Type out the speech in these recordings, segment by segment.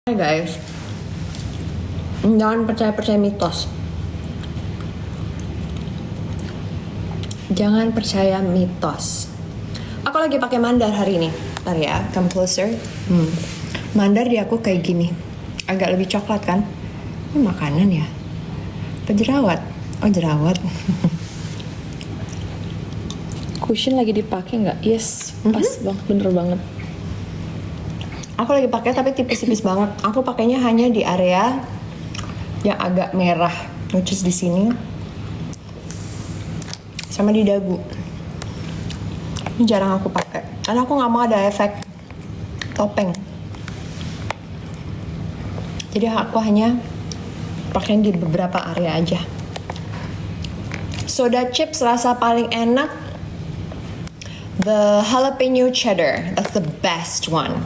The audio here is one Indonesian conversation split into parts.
Hai guys, jangan percaya mitos. Jangan percaya mitos. Aku lagi pakai mandar hari ini. Ntar ya, come closer. Mandar di aku kayak gini, agak lebih coklat kan? Ini makanan ya? Apa jerawat? Oh jerawat. Cushion lagi dipakai nggak? Yes, pas banget, bener banget. Aku lagi pakai tapi tipis-tipis banget. Aku pakainya hanya di area yang agak merah, which is di sini, sama di dagu. Ini jarang aku pakai, karena aku nggak mau ada efek topeng. Jadi aku hanya pakai di beberapa area aja. Soda chips rasa paling enak, the jalapeno cheddar. That's the best one.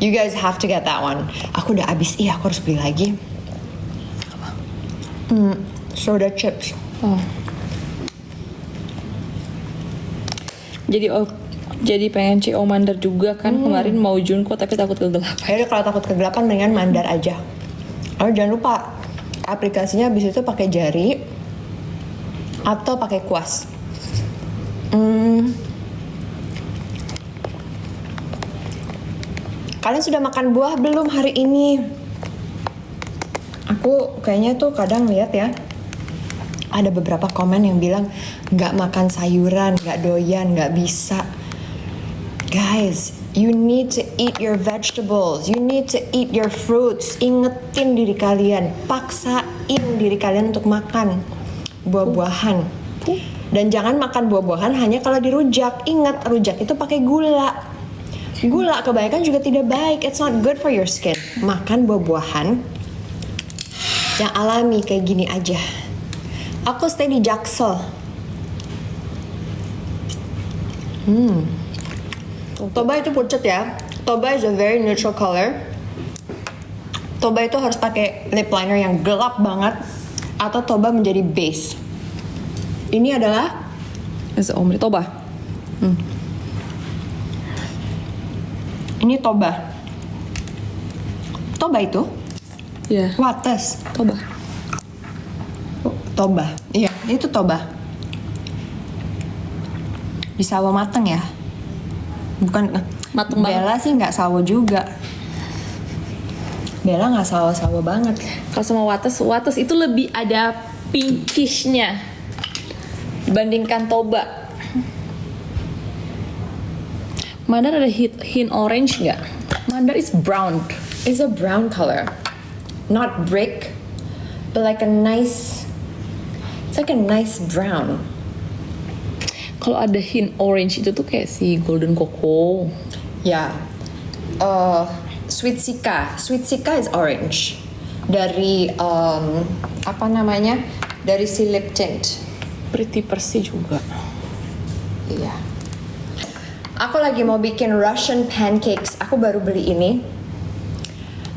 You guys have to get that one. Aku udah habis, aku harus beli lagi. Soda chips. Oh. Jadi pengen CO mandar juga kan. Kemarin mau Junko tapi takut kegelapan. Akhirnya kalau takut kegelapan dengan mandar aja. Oh jangan lupa aplikasinya habis itu pakai jari atau pakai kuas. Kalian sudah makan buah belum hari ini? Aku kayaknya tuh kadang lihat ya, ada beberapa komen yang bilang nggak makan sayuran, nggak doyan, nggak bisa. Guys, you need to eat your vegetables, you need to eat your fruits. Ingetin diri kalian, paksain diri kalian untuk makan buah-buahan. Dan jangan makan buah-buahan hanya kalau dirujak. Ingat, rujak itu pakai gula. Gula kebanyakan juga tidak baik. It's not good for your skin. Makan buah-buahan yang alami kayak gini aja. Aku stay di Jaksel. Toba itu pucat ya. Toba is a very neutral color. Toba itu harus pakai lip liner yang gelap banget, atau Toba menjadi base. Ini adalah Omri Toba. Ini Toba. Toba itu? Iya. Wates. Toba. Toba. Iya, itu Toba. Di sawo mateng ya? Bukan. Mateng banget. Bella sih nggak sawo juga. Bella nggak sawo-sawo banget. Kalau sama Wates itu lebih ada pinkishnya dibandingkan Toba. Mandar ada hint orange nggak? Mandar is brown. It's a brown color, not brick, but like a nice. It's like a nice brown. Kalau ada hint orange itu tuh kayak si golden cocoa. Ya, Sweet Sika. Sweet Sika is orange. Dari apa namanya? Dari si lip tint. Pretty Percy juga. Iya. Aku lagi mau bikin Russian pancakes. Aku baru beli ini.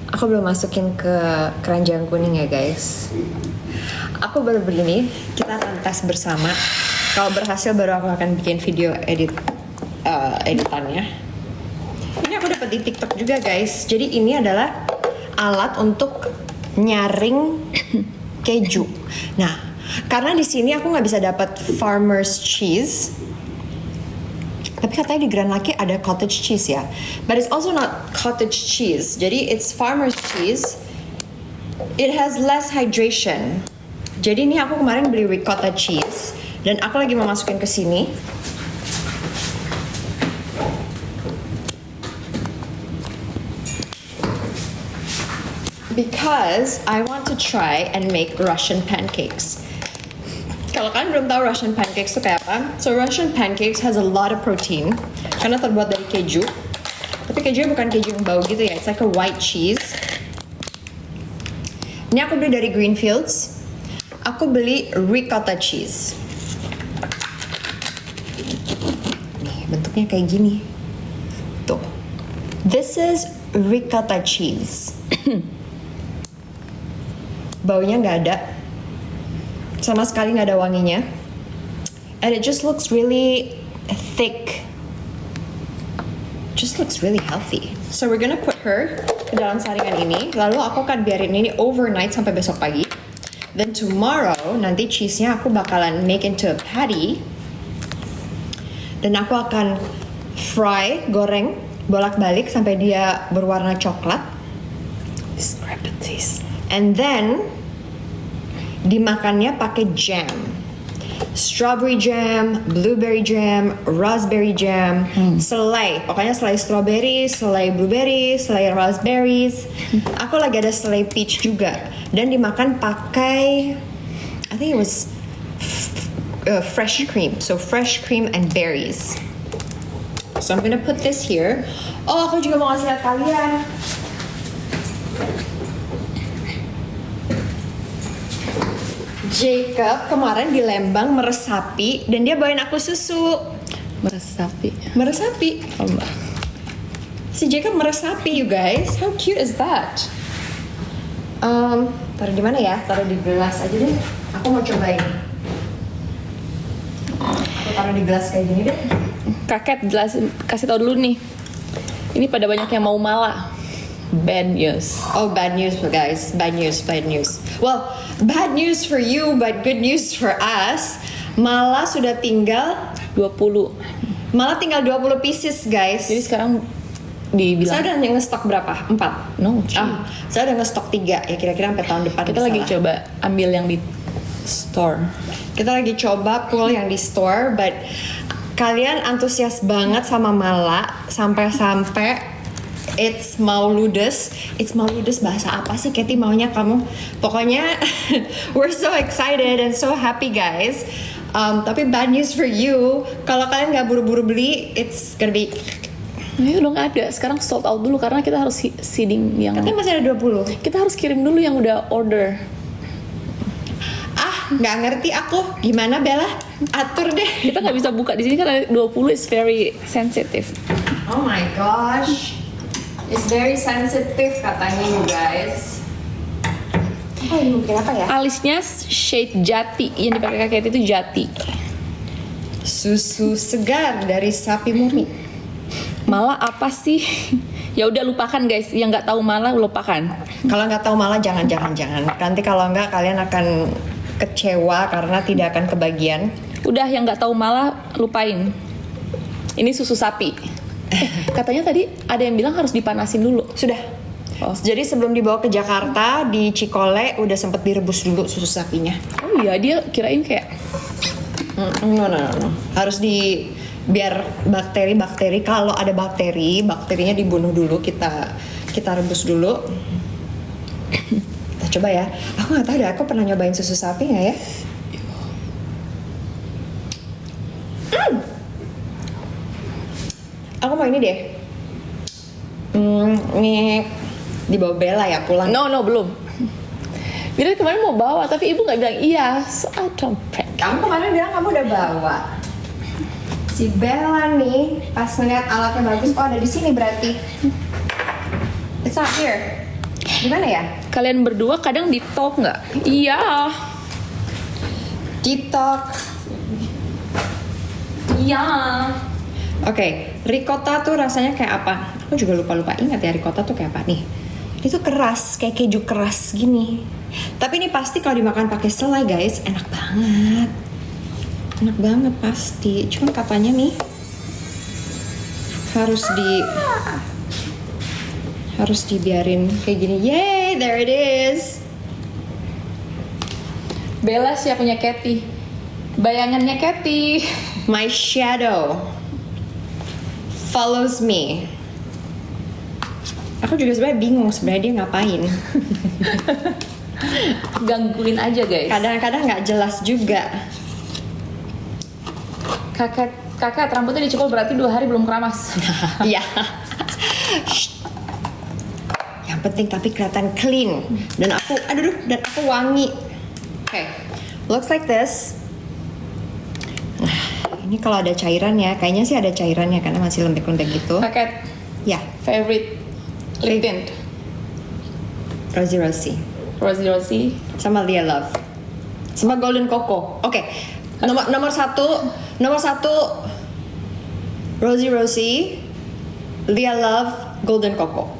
Aku belum masukin ke keranjang kuning ya guys. Aku baru beli ini. Kita akan tes bersama. Kalau berhasil baru aku akan bikin video editannya. Ini aku dapat di TikTok juga guys. Jadi ini adalah alat untuk nyaring keju. Nah, karena di sini aku nggak bisa dapat farmer's cheese. Tapi katanya di Grand Lake ada cottage cheese ya. But it's also not cottage cheese. Jadi it's farmer's cheese. It has less hydration. Jadi ini aku kemarin beli ricotta cheese. Dan aku lagi mau masukin ke sini. Because I want to try and make Russian pancakes. Kalau kalian belum tahu Russian pancakes itu kayak apa? So Russian pancakes has a lot of protein karena terbuat dari keju. Tapi kejunya bukan keju yang bau gitu ya. It's like a white cheese. Ini aku beli dari Greenfields. Aku beli ricotta cheese. Nih bentuknya kayak gini. Tuh. This is ricotta cheese. Baunya nggak ada. Sama sekali nggak ada wanginya, and it just looks really thick. Just looks really healthy. So we're gonna put her ke dalam saringan ini. Lalu aku akan biarin ini overnight sampai besok pagi. Then tomorrow nanti cheese-nya aku bakalan make into a patty. Dan aku akan goreng bolak-balik sampai dia berwarna coklat. Discrepancies. And then dimakannya pakai jam. Strawberry jam, blueberry jam, raspberry jam, selai. Pokoknya selai strawberry, selai blueberry, selai raspberries. Aku lagi ada selai peach juga. Dan dimakan pakai, I think it was fresh cream. So fresh cream and berries. So I'm gonna put this here. Oh, aku juga mau ngasih lihat kalian. Jacob kemarin di Lembang meresapi dan dia bawain aku susu. Meresapi. Meresapi. Oh, Mbak. Si Jacob meresapi, you guys. How cute is that? Taruh di mana ya? Taruh di gelas aja deh. Aku mau cobain. Aku taruh di gelas kayak gini deh. Kakek jelasin, kasih tau dulu nih. Ini pada banyak yang mau malah. Bad news. Oh, bad news, guys. Bad news, bad news. Well, bad news for you, but good news for us. Malah sudah tinggal 20. Malah tinggal 20 pieces, guys. Jadi sekarang Saya dibilang udah ngestok berapa? 4? no. Saya udah ngestok 3 ya, kira-kira sampai tahun depan. Kita lagi coba ambil yang di store. Kita lagi coba pull yang di store, but kalian antusias banget sama Mala sampai it's mauludes. It's mauludes bahasa apa sih, Katy, maunya kamu? Pokoknya we're so excited and so happy, guys. Tapi bad news for you, kalau kalian nggak buru-buru beli, it's gonna be. Ini udah nggak ada. Sekarang sold out dulu karena kita harus seeding yang. Katanya masih ada 20. Kita harus kirim dulu yang udah order. Nggak ngerti aku. Gimana, Bella? Atur deh. Kita nggak bisa buka di sini karena 20 is very sensitive. Oh my gosh. It's very sensitive katanya, you guys. Oh, ini mungkin apa ya? Alisnya shade jati, yang dipakai kakek itu jati. Susu segar dari sapi murni. Malah apa sih? Ya udah lupakan guys, yang nggak tahu malah lupakan. Kalau nggak tahu malah jangan. Nanti kalau nggak kalian akan kecewa karena tidak akan kebagian. Udah yang nggak tahu malah lupain. Ini susu sapi. Katanya tadi ada yang bilang harus dipanasin dulu. Sudah. Oh. Jadi sebelum dibawa ke Jakarta di Cikole udah sempet direbus dulu susu sapinya. Oh iya, dia kirain kayak No. Harus biar bakteri kalau ada bakterinya dibunuh dulu, kita rebus dulu. Kita coba ya. Aku nggak tahu deh, aku pernah nyobain susu sapi nggak ya? Aku mau ini deh. Ini dibawa Bella ya pulang. no belum. Bila kemarin mau bawa tapi ibu nggak bilang iya, so I don't prank. Kamu kemarin bilang kamu udah bawa. Si Bella nih pas ngeliat alatnya bagus, oh ada di sini berarti. It's not here. Gimana ya? Kalian berdua kadang deep talk nggak? Iya. Deep talk. Iya. Oke, ricotta tuh rasanya kayak apa? Aku juga lupa ingat ya ricotta tuh kayak apa nih. Itu keras, kayak keju keras gini. Tapi ini pasti kalau dimakan pakai selai guys, enak banget. Enak banget pasti. Cuma katanya nih harus dibiarin kayak gini. Yay, there it is. Bella siapanya Katy. Bayangannya Katy. My shadow follows me. Aku juga sebenarnya bingung sebenarnya dia ngapain. Gangguin aja guys. Kadang-kadang nggak jelas juga. Kakak rambutnya dicukur berarti 2 hari belum keramas. Iya. Shh. Yang penting tapi kelihatan clean dan aku wangi. Okay, looks like this. Nah, ini kalau ada cairannya, kayaknya sih ada cairannya karena masih lembek-lembek gitu. Kakak Ya, favorite lip tint. Rosy Rosy. sama Lia Love sama Golden Coco. Oke, nomor satu Rosy, Lia Love, Golden Coco.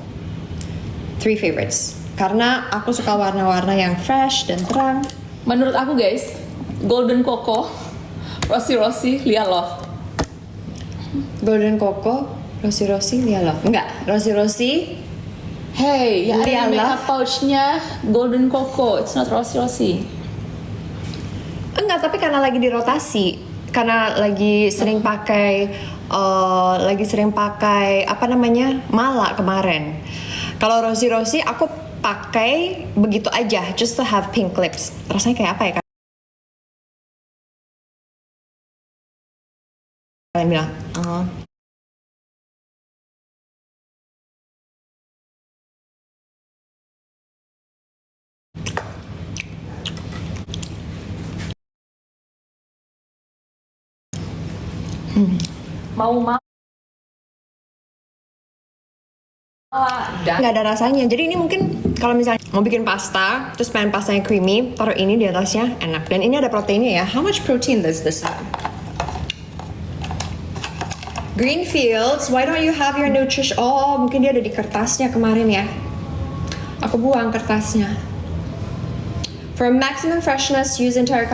Three favorites. Karena aku suka warna-warna yang fresh dan terang. Menurut aku guys, Golden Coco, Rossi, Lia Love. Golden Coco, Rossi, Lia Love. Enggak, Rossi. Hey, ya ada Lia yang Love. makeup pouchnya Golden Coco, it's not Rossi. Enggak, tapi karena lagi dirotasi. Karena lagi sering pakai apa namanya? Mala kemarin. Kalau Rossi aku pakai begitu aja, just to have pink lips. Rasanya kayak apa ya? Kalian bilang, Mau nggak ada rasanya. Jadi ini mungkin kalau misalnya mau bikin pasta, terus pengen pastanya creamy, taruh ini di atasnya, enak. Dan ini ada proteinnya ya. How much protein does this have? Greenfields, why don't you have your nutrition? Oh, mungkin dia ada di kertasnya kemarin ya. Aku buang kertasnya. For maximum freshness, use entire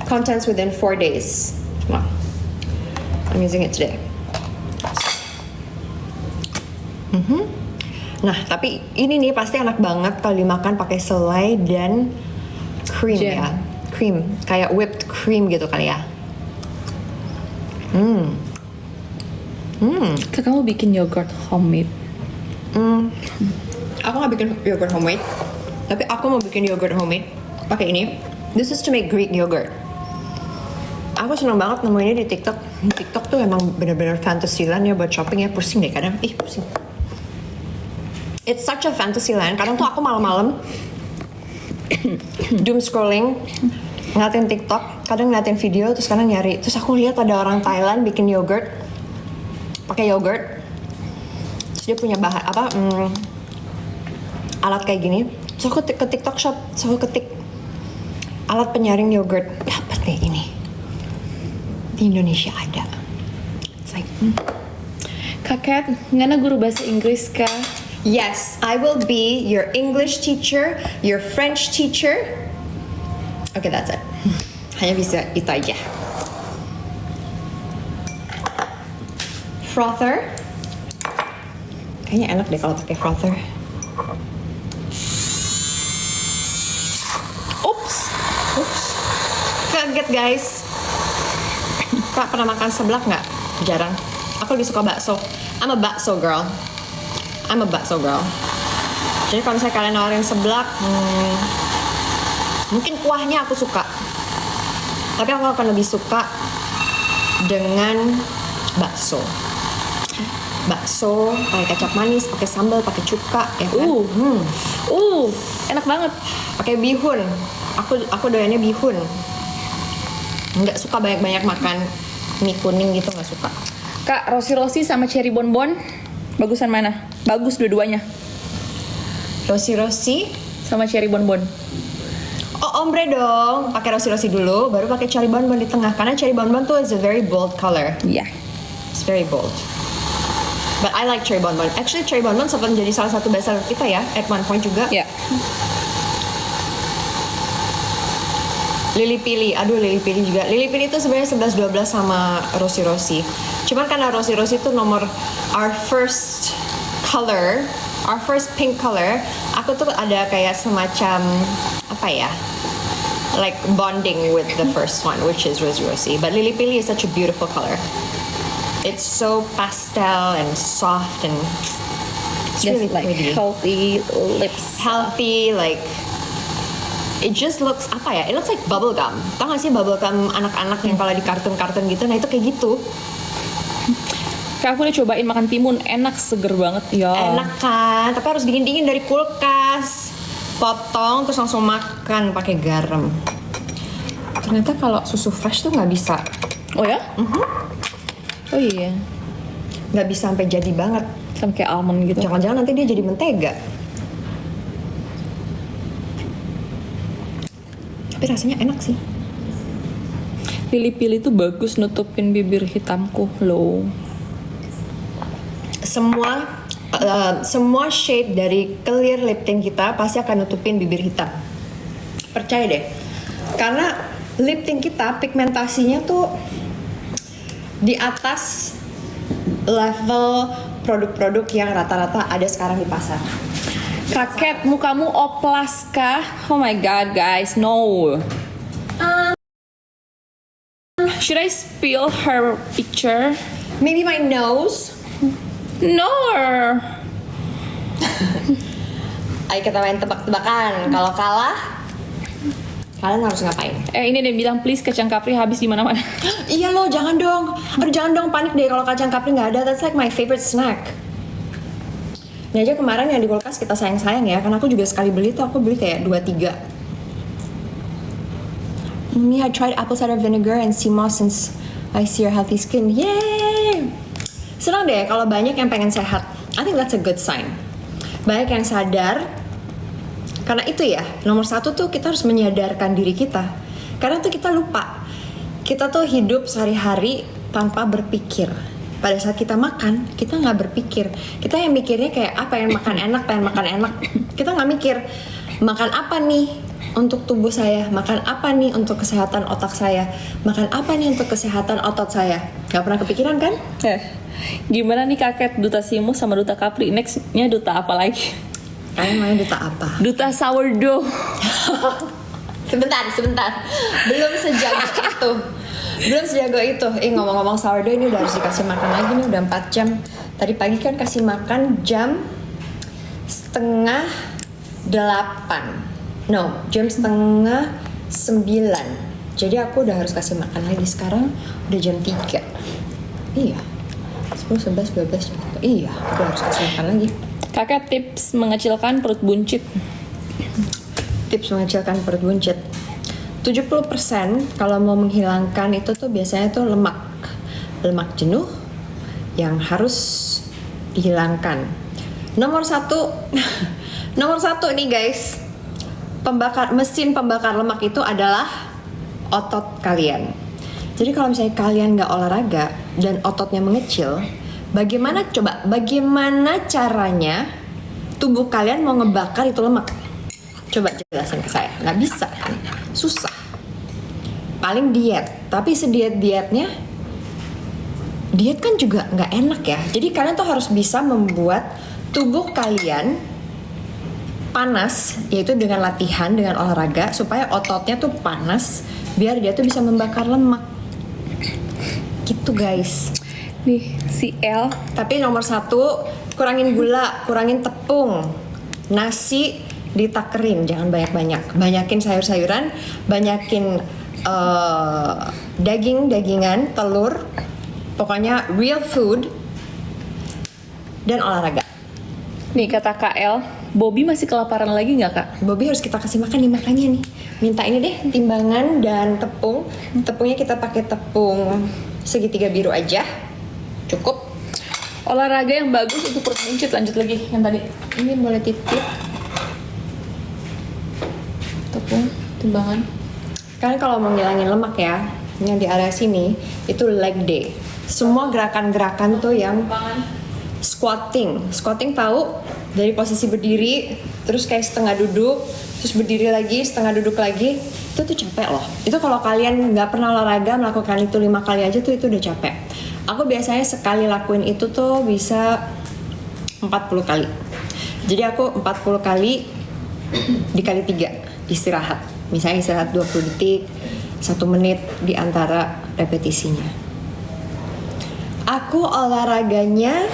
contents within 4 days. Come on. I'm using it today. Nah, tapi ini nih pasti enak banget kalau dimakan pakai selai dan cream Jam. ya. Cream, kayak whipped cream gitu kali ya. Kak, kamu bikin yogurt homemade. Aku nggak bikin yogurt homemade, tapi aku mau bikin yogurt homemade pakai ini. This is to make Greek yogurt. Aku seneng banget nemuinnya di TikTok. TikTok tuh emang bener-bener fantasyland ya buat shopping ya. Pusing deh kadang. Pusing. It's such a fantasyland. Kadang tuh aku malam-malam doom scrolling, ngeliatin TikTok, kadang ngeliatin video, terus kadang nyari. Terus aku lihat ada orang Thailand bikin yogurt, pakai yogurt. Terus dia punya bahan alat kayak gini. Terus aku ke TikTok shop, terus aku ketik alat penyaring yogurt. Dapat deh ini. Di Indonesia ada. It's like, Kakak, ngana guru bahasa Inggris kah? yes, I will be your English teacher, your French teacher. Okay, that's it. Hanya bisa itu aja. Frother. Kayaknya enak deh kalau pakai frother. Oops. Kaget guys. Kak pernah makan seblak nggak? Jarang. Aku lebih suka bakso. I'm a bakso girl. Jadi kalau misalnya kalian nawarin seblak, mungkin kuahnya aku suka. Tapi aku akan lebih suka dengan bakso. Bakso pakai kecap manis, pakai sambal, pakai cuka, ya kan? Enak banget. Pakai bihun. Aku doyannya bihun. Nggak suka banyak-banyak makan mie kuning gitu, nggak suka. Kak, Rossi sama cherry bonbon, bagusan mana? Bagus dua-duanya. Rossi Sama cherry bonbon. oh ombre dong, pakai Rossi dulu, baru pakai cherry bonbon di tengah. Karena cherry bonbon tuh is a very bold color. Iya. It's very bold. But I like cherry bonbon. Actually cherry bonbon sempat menjadi salah satu bestseller kita ya, at one point juga. Iya. Lili Pili, Lili Pili juga. Lili Pili itu sebenarnya 11-12 sama Rossi. Cuman karena Rossi itu nomor our first color, our first pink color, aku tuh ada kayak semacam apa ya? Like bonding with the first one, which is Rossi. But Lili Pili is such a beautiful color. It's so pastel and soft and it's Just really like pretty. healthy lips. Healthy, like it just looks apa ya? It looks like bubble gum. Tau gak sih bubble gum anak-anak yang kalau di kartun-kartun gitu? Nah itu kayak gitu. Kak, aku udah cobain makan timun, enak, seger banget. Ya. Enak kan? Tapi harus dingin-dingin dari kulkas. Potong terus langsung makan pakai garam. Ternyata kalau susu fresh tuh nggak bisa. Oh ya? Oh iya. Nggak bisa sampai jadi banget. Sama kayak almond gitu. Jangan-jangan nanti dia jadi mentega. Tapi rasanya enak sih. Pilih-pilih tuh bagus nutupin bibir hitamku loh. Semua semua shade dari clear lip tint kita pasti akan nutupin bibir hitam. Percaya deh. Karena lip tint kita pigmentasinya tuh di atas level produk-produk yang rata-rata ada sekarang di pasar. Kakek, mukamu oplas kah? Oh my god, guys, no. Should I spill her picture? Maybe my nose. No. Ayo kita main tebak-tebakan. Kalau kalah, kalian harus ngapain? Ini dia bilang please kacang kapri habis di mana-mana. Iya loh, jangan dong. Aduh, jangan dong panik deh kalau kacang kapri nggak ada. That's like my favorite snack. Ini aja kemarin yang di kulkas kita sayang-sayang ya, karena aku juga sekali beli tuh aku beli kayak 2-3. Ini I tried apple cider vinegar and sea moss since I see your healthy skin. Yay! Senang deh kalau banyak yang pengen sehat. I think that's a good sign. Banyak yang sadar. Karena itu ya, nomor satu tuh kita harus menyadarkan diri kita. Karena tuh kita lupa. Kita tuh hidup sehari-hari tanpa berpikir. Pada saat kita makan, kita nggak berpikir. Kita yang mikirnya kayak pengen makan enak. Kita nggak mikir makan apa nih untuk tubuh saya, makan apa nih untuk kesehatan otak saya, makan apa nih untuk kesehatan otot saya. Nggak pernah kepikiran kan? Gimana nih kakek, duta Simo sama duta kapri? Nextnya duta apa lagi? Kalian mau duta apa? Duta sourdough. Sebentar. Belum sejago itu. Ngomong-ngomong sourdough ini udah harus dikasih makan lagi nih, udah 4 jam. Tadi pagi kan kasih makan jam 7:30. Jam 8:30. Jadi aku udah harus kasih makan lagi. Sekarang udah jam 3. Iya. 10, 11, 12 jam. Iya, aku harus kasih makan lagi. Kakek, tips mengecilkan perut buncit. Tips mengecilkan perut buncit. 70% kalau mau menghilangkan itu tuh biasanya tuh lemak jenuh yang harus dihilangkan. Nomor satu nih guys, mesin pembakar lemak itu adalah otot kalian. Jadi kalau misalnya kalian nggak olahraga dan ototnya mengecil, bagaimana caranya tubuh kalian mau ngebakar itu lemak? Coba jelasin ke saya. Nggak bisa kan? Susah. Paling diet. Tapi diet kan juga nggak enak ya. Jadi kalian tuh harus bisa membuat tubuh kalian panas, yaitu dengan latihan, dengan olahraga, supaya ototnya tuh panas, biar dia tuh bisa membakar lemak. Gitu guys. Nih, si L. Tapi nomor 1, kurangin gula, kurangin tepung, nasi ditakerin, jangan banyak-banyak. Banyakin sayur-sayuran, banyakin dagingan, telur, pokoknya real food, dan olahraga. Nih kata KL, Bobby masih kelaparan lagi nggak kak? Bobby harus kita kasih makan nih, makanya nih. Minta ini deh, timbangan dan tepung. Tepungnya kita pakai tepung segitiga biru aja, cukup. Olahraga yang bagus untuk perut buncit, lanjut lagi yang tadi. Ini boleh titip. Tepung, timbangan. Kan kalau mau ngilangin lemak ya, yang di area sini itu leg day. Semua gerakan-gerakan tuh yang squatting tahu, dari posisi berdiri, terus kayak setengah duduk, terus berdiri lagi, setengah duduk lagi, itu tuh capek loh. Itu kalau kalian nggak pernah olahraga melakukan itu 5 kali aja tuh itu udah capek. Aku biasanya sekali lakuin itu tuh bisa 40 kali. Jadi aku 40 kali dikali 3 istirahat. Misalnya istirahat 20 detik, 1 menit di antara repetisinya. Aku olahraganya,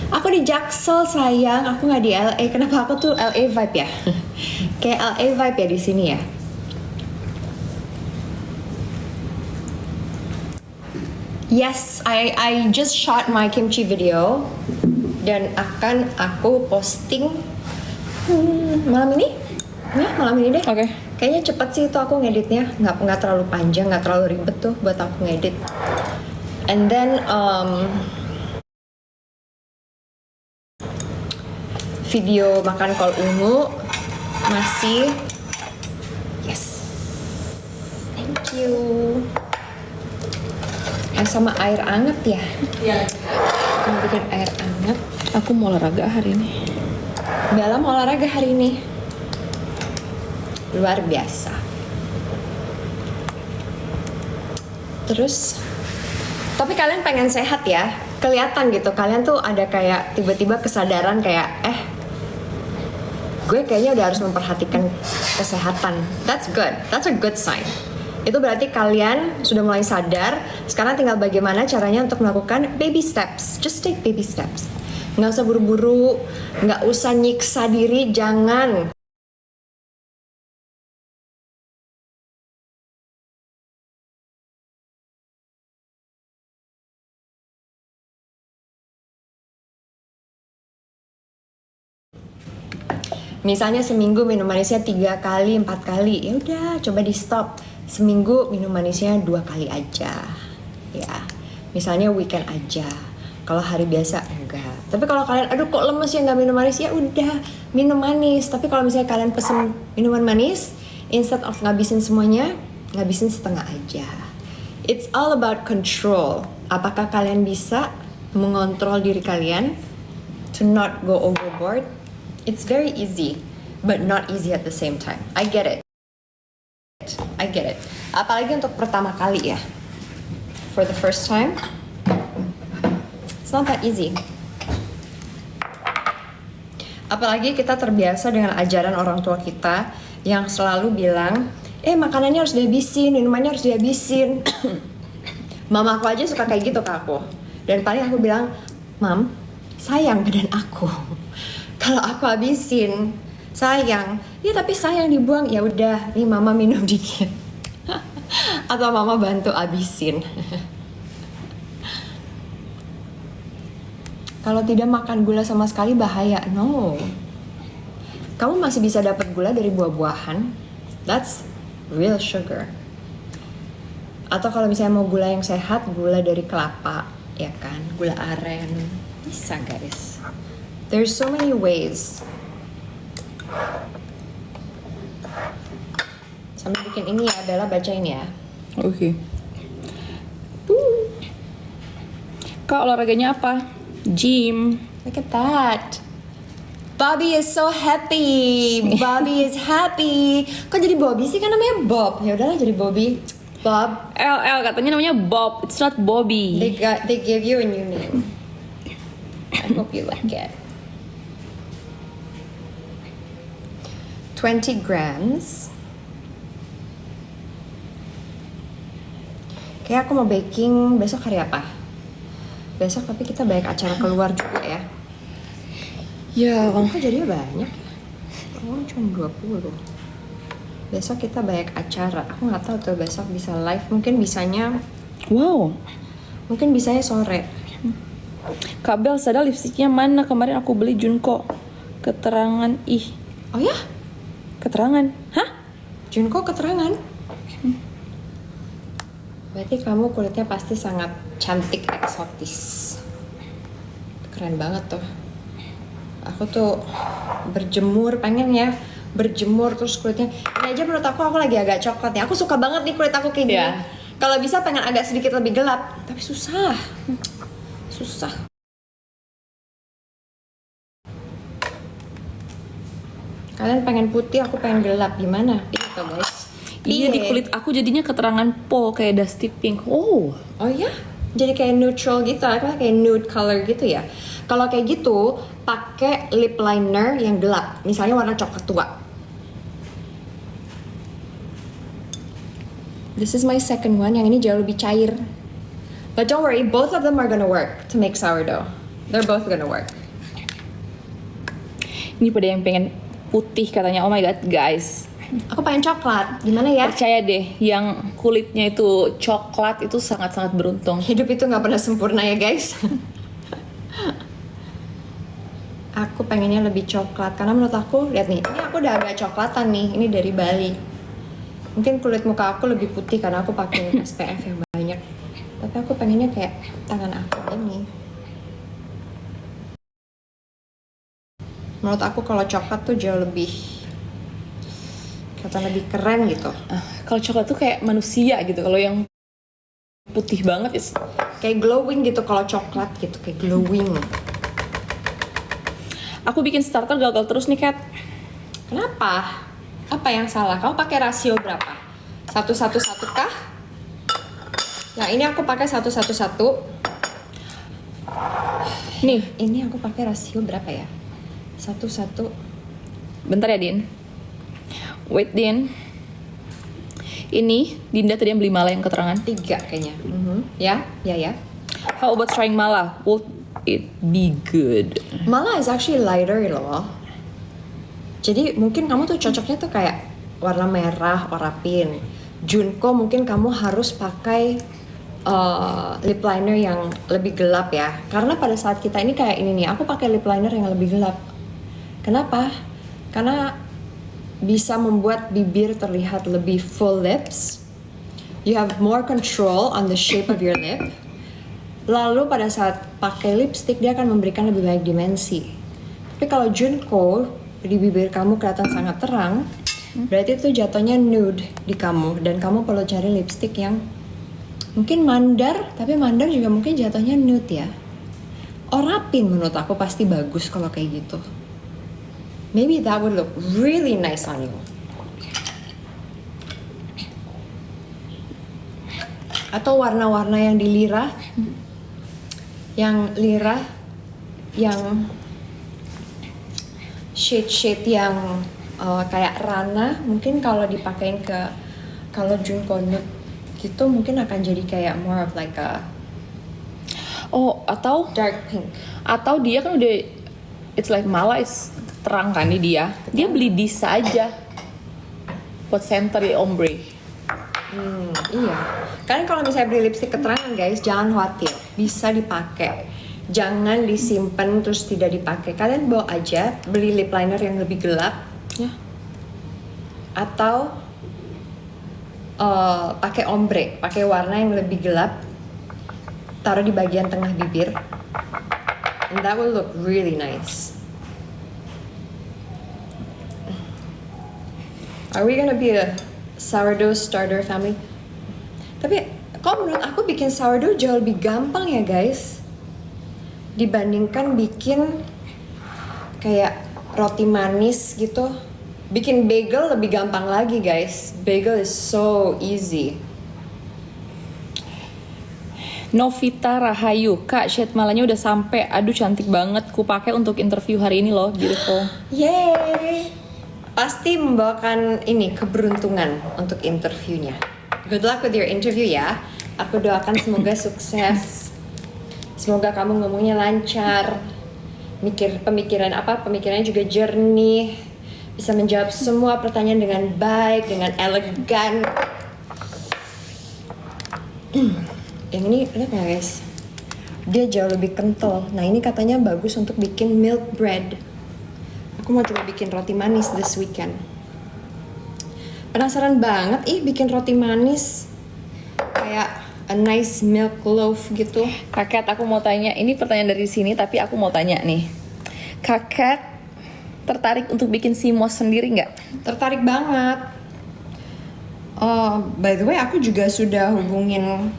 aku di Jaksel sayang, aku nggak di LA. Kenapa aku tuh LA vibe ya? Kayak LA vibe ya di sini ya. Yes, I just shot my kimchi video dan akan aku posting malam ini. Ya, malam ini deh. Oke. Kayaknya cepet sih itu aku ngeditnya, nggak terlalu panjang, nggak terlalu ribet tuh buat aku ngedit. And then video makan kol ungu masih. Yes, thank you. Sama air anget ya. Iya. Mau bikin air anget. Aku mau olahraga hari ini. Bella mau olahraga hari ini. Luar biasa. Terus, tapi kalian pengen sehat ya? Kelihatan gitu, kalian tuh ada kayak tiba-tiba kesadaran kayak, gue kayaknya udah harus memperhatikan kesehatan. That's good, that's a good sign. Itu berarti kalian sudah mulai sadar. Sekarang tinggal bagaimana caranya untuk melakukan baby steps. Just take baby steps. Nggak usah buru-buru, nggak usah nyiksa diri, jangan. Misalnya seminggu minum manisnya 3 kali, 4 kali, ya udah coba di stop. Seminggu minum manisnya 2 kali aja, ya. Misalnya weekend aja. Kalau hari biasa enggak. Tapi kalau kalian, aduh kok lemes ya nggak minum manis, ya udah minum manis. Tapi kalau misalnya kalian pesen minuman manis, instead of ngabisin semuanya, ngabisin setengah aja. It's all about control. Apakah kalian bisa mengontrol diri kalian to not go overboard? It's very easy, but not easy at the same time. I get it. I get it. Apalagi untuk pertama kali ya. For the first time, it's not that easy. Apalagi kita terbiasa dengan ajaran orang tua kita yang selalu bilang, makanannya harus dihabisin, minumannya harus dihabisin. Mama aku aja suka kayak gitu ke aku. Dan paling aku bilang, Mam, sayang badan aku. Kalau aku habisin, sayang. Ya tapi sayang dibuang. Ya udah, nih mama minum dikit. Atau mama bantu habisin. Kalau tidak makan gula sama sekali bahaya. No. Kamu masih bisa dapat gula dari buah-buahan. That's real sugar. Atau kalau misalnya mau gula yang sehat, gula dari kelapa, ya kan? Gula aren. Bisa guys. There's so many ways. Sambil bikin ini ya, Bella bacain ya. Oke. Kak, olahraganya apa? Gym. Look at that. Bobby is so happy. Bobby is happy. Kok jadi Bobby sih? Kan namanya Bob. Ya udahlah jadi Bobby. Bob. LL katanya namanya Bob. It's not Bobby. They give you a new name. I hope you like it. 20 grams. Kayak aku mau baking besok hari apa? Besok tapi kita banyak acara keluar juga ya. Ya, Kok jadinya banyak? Oh, cuma 20. Besok kita banyak acara. Aku nggak tahu tuh besok bisa live. Mungkin bisanya, wow. mungkin bisanya sore. Kak Bel, sadar lipstiknya mana? Kemarin aku beli Junko. Keterangan ih. Oh ya? Keterangan? Hah? Junko keterangan? Berarti kamu kulitnya pasti sangat cantik, eksotis. Keren banget tuh. Aku tuh berjemur, pengen ya berjemur terus kulitnya. Ini aja menurut aku lagi agak coklat ya. Aku suka banget nih kulit aku kayak gini. Yeah. Kalau bisa pengen agak sedikit lebih gelap, tapi susah. Susah. Kalian pengen putih, aku pengen gelap. Gimana? Itu guys. Iya, di kulit aku jadinya keterangan pol kayak dusty pink. Oh. Oh ya? Jadi kayak neutral gitu, kayak nude color gitu ya. Kalau kayak gitu, pakai lip liner yang gelap. Misalnya warna coklat tua. This is my second one, yang ini jauh lebih cair. But don't worry, both of them are gonna work to make sourdough. They're both gonna work. Ini pada yang pengen putih katanya. Oh my god, guys. Aku pengen coklat, gimana ya? Percaya deh, yang kulitnya itu coklat itu sangat-sangat beruntung. Hidup itu nggak pernah sempurna ya guys. Aku pengennya lebih coklat, karena menurut aku, lihat nih, ini aku udah agak coklatan nih, ini dari Bali. Mungkin kulit muka aku lebih putih karena aku pakai SPF yang banyak. Tapi aku pengennya kayak tangan aku ini. Menurut aku kalau coklat tuh jauh lebih kata lebih keren gitu. Kalau coklat tuh kayak manusia gitu. Kalau yang putih banget is Kayak glowing gitu kalau coklat gitu, kayak glowing. Aku bikin starter gagal terus nih, Kat. Kenapa? Apa yang salah? Kamu pakai rasio berapa? 1-1-1 kah? Yang ini aku pakai 1-1-1. Nih, Ini aku pakai rasio berapa ya? 1-1. bentar ya, Din. Wait, Din. Ini Dinda tadi yang beli mala yang keterangan. 3 kayaknya. Ya. How about trying mala? Would it be good? Mala is actually lighter loh. Jadi mungkin kamu tuh cocoknya tuh kayak warna merah, warna pink. Junko mungkin kamu harus pakai lip liner yang lebih gelap ya. Karena pada saat kita ini kayak ini nih, aku pakai lip liner yang lebih gelap. Kenapa? Karena bisa membuat bibir terlihat lebih full lips. You have more control on the shape of your lip. Lalu pada saat pakai lipstick dia akan memberikan lebih banyak dimensi. Tapi kalau Junko di bibir kamu kelihatan sangat terang, berarti itu jatuhnya nude di kamu dan kamu perlu cari lipstick yang mungkin mandar, tapi mandar juga mungkin jatuhnya nude ya. Aura pink menurut aku pasti bagus kalau kayak gitu. Maybe that would look really nice on you. Atau warna-warna yang di lirah, yang shade-shade yang kayak rana, mungkin kalau dipakein ke kalau Junko nude gitu mungkin akan jadi kayak more of like a Atau dark pink. dia kan udah it's like mala is terang kan nih dia. Dia beli Disa aja buat center di ombre. Iya. Kalian kalau misalnya beli lipstick keterangan guys, jangan khawatir, bisa dipakai. Jangan disimpan terus tidak dipakai. Kalian bawa aja, beli lip liner yang lebih gelap, Ya. atau pakai ombre, pakai warna yang lebih gelap, taruh di bagian tengah bibir, and that will look really nice. Are we gonna be a sourdough starter family? Tapi kok menurut aku bikin sourdough jauh lebih gampang ya guys, dibandingkan bikin kayak roti manis gitu. Bikin bagel lebih gampang lagi guys. Bagel is so easy. Novita Rahayu, Kak, shade malanya udah sampai. Aduh cantik banget, ku pakai untuk interview hari ini loh, beautiful. Yeay. Pasti membawakan ini keberuntungan untuk interviewnya. Good luck with your interview ya. Aku doakan semoga sukses. Semoga kamu ngomongnya lancar. Pemikirannya juga jernih. Bisa menjawab semua pertanyaan dengan baik, dengan elegan. Yang ini lihat nggak guys? Dia jauh lebih kental. Nah ini katanya bagus untuk bikin milk bread. Aku mau coba bikin roti manis this weekend. Penasaran banget bikin roti manis kayak a nice milk loaf gitu. Kakak, aku mau tanya, ini pertanyaan dari sini tapi aku mau tanya nih. Kakak tertarik untuk bikin CMOS sendiri nggak? Tertarik banget. By the way, aku juga sudah hubungin.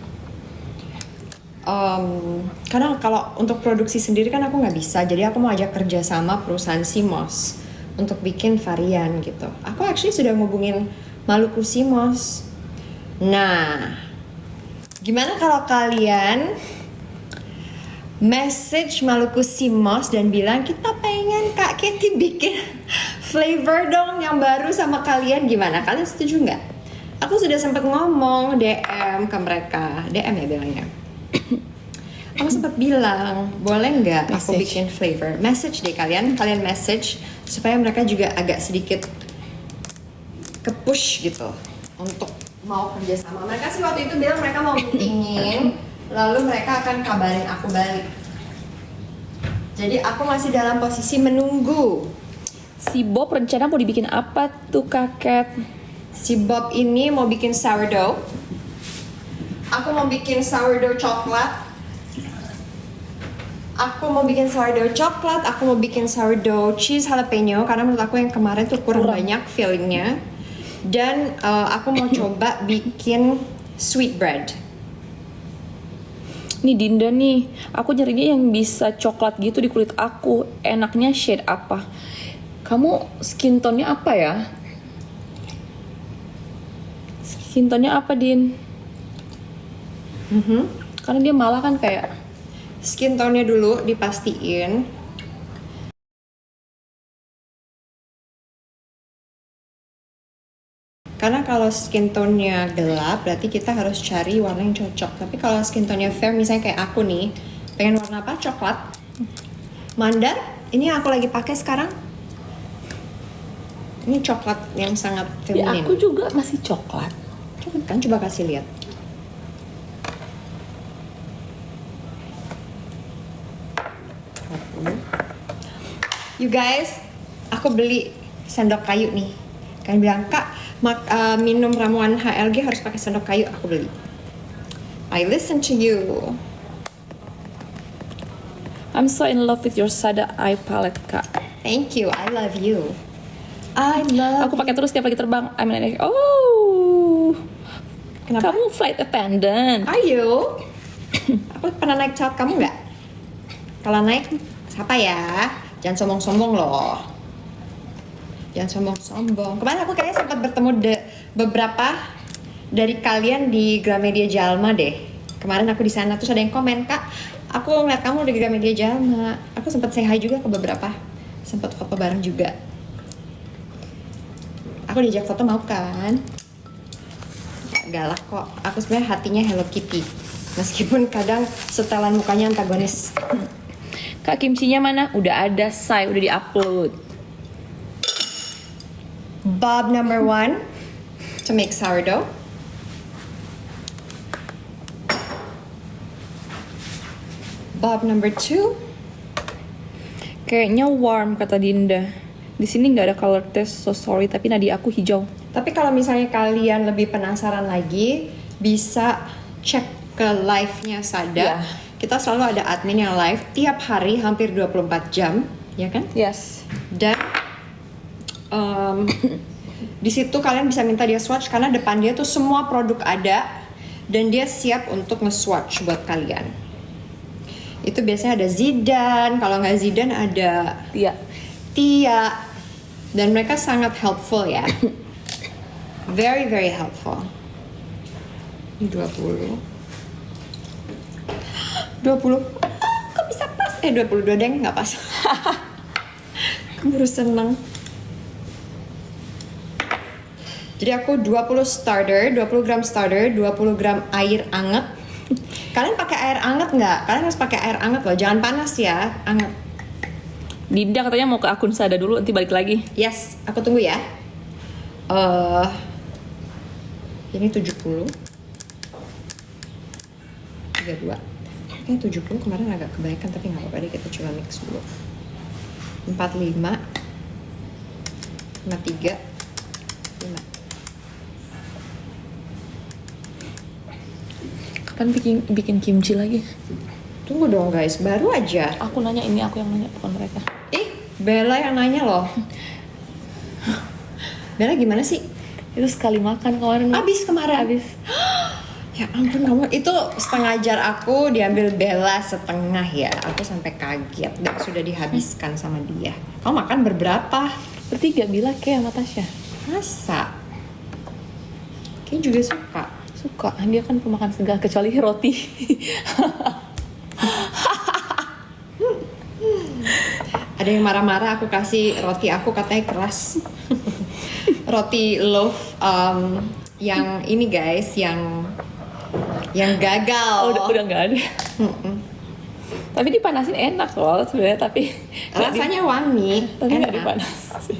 Karena kalau untuk produksi sendiri kan aku nggak bisa, jadi aku mau ajak kerja sama perusahaan CMOS untuk bikin varian gitu. Aku actually sudah ngubungin Maluku CMOS. Nah, gimana kalau kalian message Maluku CMOS dan bilang kita pengen Kak Katie bikin flavor dong yang baru sama kalian, gimana? Kalian setuju nggak? Aku sudah sempat ngomong DM ke mereka, DM ya bilangnya. Aku sempat bilang, boleh nggak aku bikin flavor? Message deh kalian message supaya mereka juga agak sedikit ke-push gitu untuk mau kerja sama. Mereka sih waktu itu bilang mereka mau meetingin, lalu mereka akan kabarin aku balik. Jadi aku masih dalam posisi menunggu. Si Bob rencana mau dibikin apa tuh kakek? Si Bob ini mau bikin sourdough. Aku mau bikin sourdough coklat. Aku mau bikin sourdough coklat, aku mau bikin sourdough cheese jalapeno karena menurut aku yang kemarin tuh kurang banyak fillingnya. Dan aku mau coba bikin sweet bread. Nih Dinda nih, aku nyarinya yang bisa coklat gitu di kulit aku. Enaknya shade apa? Kamu skin tone-nya apa ya? Skin tone-nya apa, Din? Karena dia malah kan kayak Skin tone-nya dulu dipastiin. Karena kalau skin tone-nya gelap, berarti kita harus cari warna yang cocok. Tapi kalau skin tone-nya fair, misalnya kayak aku nih, pengen warna apa? Coklat. Mandar, ini yang aku lagi pakai sekarang. Ini coklat yang sangat ya feminin. aku juga masih coklat. Coklat kan? Coba kasih lihat. You guys, aku beli sendok kayu nih. Kalian bilang, Kak, minum ramuan HLG harus pakai sendok kayu. Aku beli. I listen to you. I'm so in love with your Sada eye palette, Kak. Thank you. I love you. I love. Aku pakai terus tiap lagi terbang. I'm like, oh, Kenapa? kamu flight attendant. Are you? Aku pernah naik pesawat kamu nggak? Kalau naik, siapa ya? Jangan sombong-sombong loh. Jangan sombong-sombong. Kemarin aku kayaknya sempat bertemu beberapa dari kalian di Gramedia Jalma deh. Kemarin aku di sana terus ada yang komen, Kak, aku ngeliat kamu di Gramedia Jalma. Aku sempat say hi juga ke beberapa. Sempat foto bareng juga. Aku diajak foto mau kan? Gak galak kok. Aku sebenarnya hatinya Hello Kitty. Meskipun kadang setelan mukanya antagonis. Kak, kimchinya mana? Udah ada, say, udah di-upload. Bob number 1 to make sourdough. Bob number 2. Kayaknya warm, kata Dinda. Di sini nggak ada color test, so sorry. Tapi nadi aku hijau. Tapi kalau misalnya kalian lebih penasaran lagi, bisa cek ke live-nya Sada. Ya. Kita selalu ada admin yang live tiap hari hampir 24 jam, ya kan? Yes. Dan di situ kalian bisa minta dia swatch karena depan dia tuh semua produk ada dan dia siap untuk nge-swatch buat kalian. Itu biasanya ada Zidane, kalau nggak Zidane ada Iya. Tia, dan mereka sangat helpful ya. Very very helpful. Ini 20. Kok bisa pas? 22 deng, nggak pas. Aku baru seneng. Jadi aku 20 starter, 20 gram starter, 20 gram air anget. Kalian pakai air anget nggak? Kalian harus pakai air anget loh, jangan panas ya, anget. Dinda katanya mau ke akun Sada dulu, nanti balik lagi. Yes, aku tunggu ya. Ini 70. 32. Kayaknya 70 kemarin agak kebaikan tapi nggak apa-apa deh, kita coba mix dulu. 45, 53, 5. Kapan bikin kimchi lagi? Tunggu dong guys, baru aja. Aku nanya, ini aku yang nanya, bukan mereka. Bella yang nanya loh. Bella gimana sih? Itu sekali makan kemarin. Abis kemarin. Abis. Ya ampun, kamu itu setengah jar aku diambil Bella setengah ya. Aku sampai kaget dan sudah dihabiskan sama dia. Kamu makan berberapa? Bertiga bila kayak sama Tasya. Masa? Kayaknya juga suka. Suka, dia kan pemakan segala kecuali roti. Ada yang marah-marah aku kasih roti aku katanya keras. Roti loaf yang ini guys, yang gagal. Oh, udah nggak ada. Tapi dipanasin enak loh sebenarnya, tapi Rasanya wangi, tapi nggak enak. dipanasin.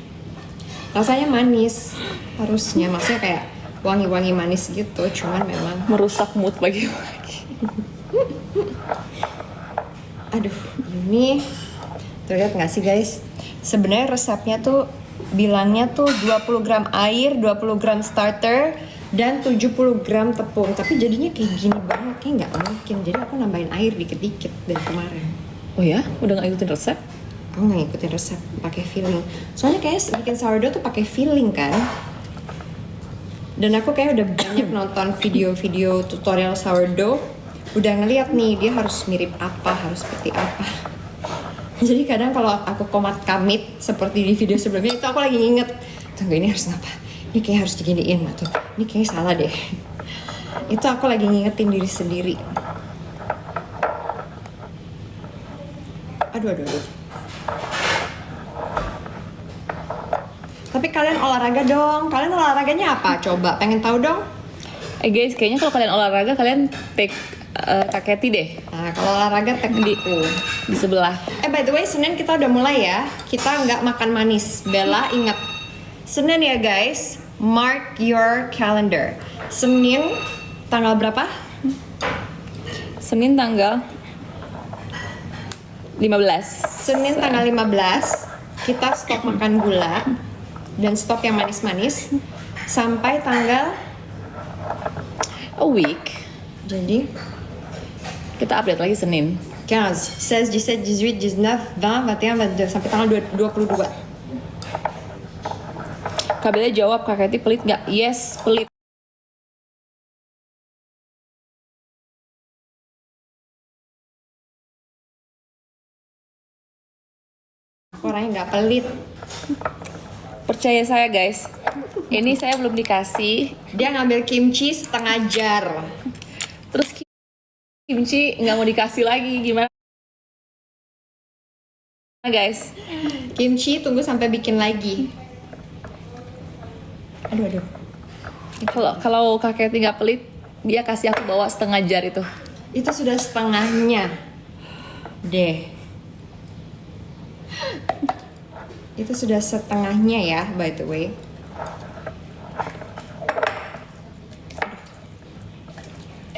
Rasanya manis harusnya, maksudnya kayak wangi-wangi manis gitu, cuman memang Merusak mood pagi-pagi. aduh, ini terlihat nggak sih guys? Sebenarnya resepnya tuh bilangnya tuh 20 gram air, 20 gram starter, dan 70 gram tepung. Tapi jadinya kayak gini banget, kayak nggak mungkin. Jadi aku nambahin air dikit-dikit dari kemarin. Oh ya, udah nggak ikutin resep? Aku nggak ngikutin resep, pakai filling. Soalnya kayak bikin sourdough tuh pakai filling kan. Dan aku kayak udah banyak nonton video-video tutorial sourdough. udah ngeliat nih dia harus mirip apa, harus seperti apa. Jadi kadang kalau aku komat kamit seperti di video sebelumnya itu aku lagi nginget, tunggu ini harus apa? Ini kayak harus diginiin atau ini kayaknya salah deh. Itu aku lagi ngingetin diri sendiri. Aduh. Tapi kalian olahraga dong. Kalian olahraganya apa? Coba, pengen tahu dong. Guys, kayaknya kalau kalian olahraga kalian take Kak Kety deh Nah, kalau olahraga tag aku. di sebelah. By the way, Senin kita udah mulai ya. Kita nggak makan manis. Bella ingat. Senin ya guys. Mark your calendar. Senin tanggal berapa? Senin tanggal 15. Senin tanggal 15 kita stop makan gula dan stop yang manis-manis sampai tanggal A week. jadi Kita update lagi Senin. 15, 16, 17, 18, 19, 20, 21, 22 sampai tanggal 22. Kak Bella jawab, Kak Kety pelit nggak? Yes, pelit. Orangnya nggak pelit. Percaya saya guys. Ini saya belum dikasih. Dia ngambil kimchi setengah jar. Terus kimchi nggak mau dikasih lagi, gimana guys? Kimchi tunggu sampai bikin lagi. Aduh. Kalau Kak Kety nggak pelit, dia kasih aku bawa setengah jar itu. Itu sudah setengahnya. Deh. Itu sudah setengahnya ya, by the way.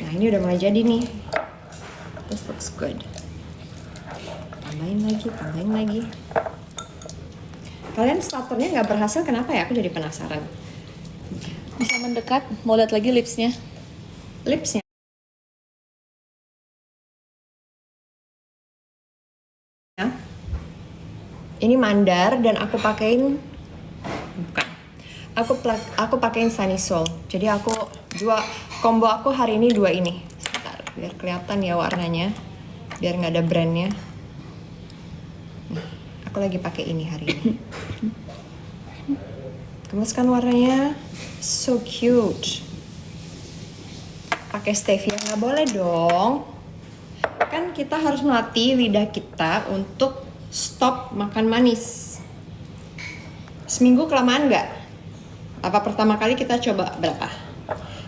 Nah, ini udah mulai jadi nih. This looks good. Tambahin lagi. Kalian starternya nggak berhasil, kenapa ya? Aku jadi penasaran. Bisa mendekat, mau lihat lagi lipsnya. Lipsnya. Ini mandar dan aku pakein bukan. Aku pakein Sunny Soul. Jadi aku combo aku hari ini dua ini. Sebentar, biar kelihatan ya warnanya. Biar nggak ada brandnya. Nih, aku lagi pakai ini hari ini. Gemes kan warnanya? So cute. Pakai stevia nggak boleh dong. Kan kita harus melatih lidah kita untuk stop makan manis. Seminggu kelamaan nggak? Apa pertama kali kita coba berapa?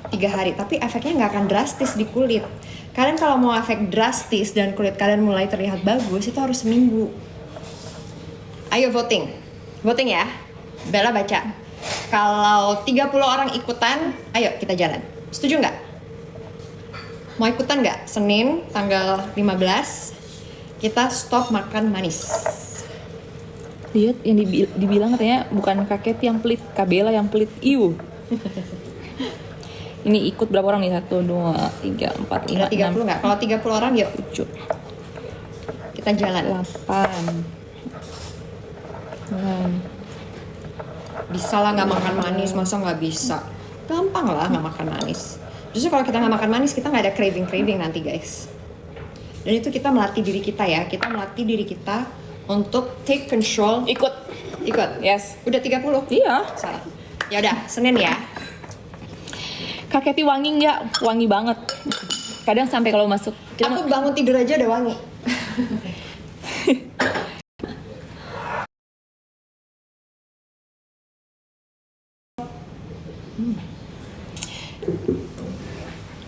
3 hari, tapi efeknya nggak akan drastis di kulit. Kalian kalau mau efek drastis dan kulit kalian mulai terlihat bagus, itu harus seminggu. Ayo voting. Voting ya. Bella baca. Kalau 30 orang ikutan, ayo kita jalan. Setuju nggak? Mau ikutan nggak? Senin tanggal 15 kita stop makan manis. Lihat yang dibilang katanya bukan Kak Kety yang pelit, Kak Bella yang pelit. Iu. Ini ikut berapa orang nih? 1, 2, 3, 4, 5, 6, 30 nggak? Kalau 30 orang yuk 7, kita jalan. 8, 9. Bisa lah nggak makan manis, masa nggak bisa? Gampang lah nggak makan manis. Justru kalau kita nggak makan manis, kita nggak ada craving nanti guys. Dan itu kita melatih diri kita ya. Kita melatih diri kita untuk take control. Ikut. Yes. Udah 30? Iya. Salah. Ya udah, Senin ya. Kak Kety wangi nggak? Wangi banget. Kadang sampai kalau masuk. Aku bangun tidur aja udah wangi.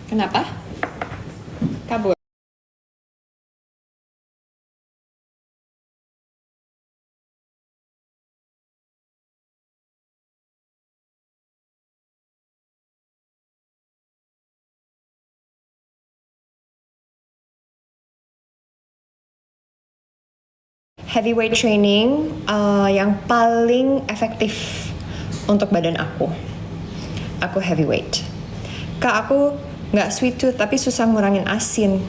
Kenapa? Kabur. Heavyweight training yang paling efektif untuk badan aku. Aku heavyweight. Kak, aku nggak sweet tooth tapi susah ngurangin asin.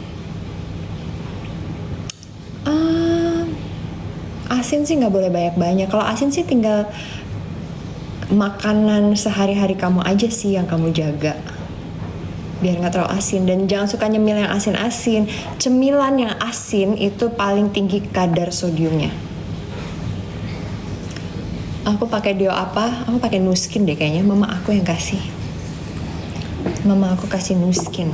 Asin sih nggak boleh banyak-banyak. Kalau asin sih tinggal makanan sehari-hari kamu aja sih yang kamu jaga. biar nggak terlalu asin. Dan jangan suka nyemil yang asin-asin. Cemilan yang asin itu paling tinggi kadar sodiumnya. Aku pakai deo apa? Aku pakai Nuskin deh kayaknya. Mama aku yang kasih. Mama aku kasih Nuskin.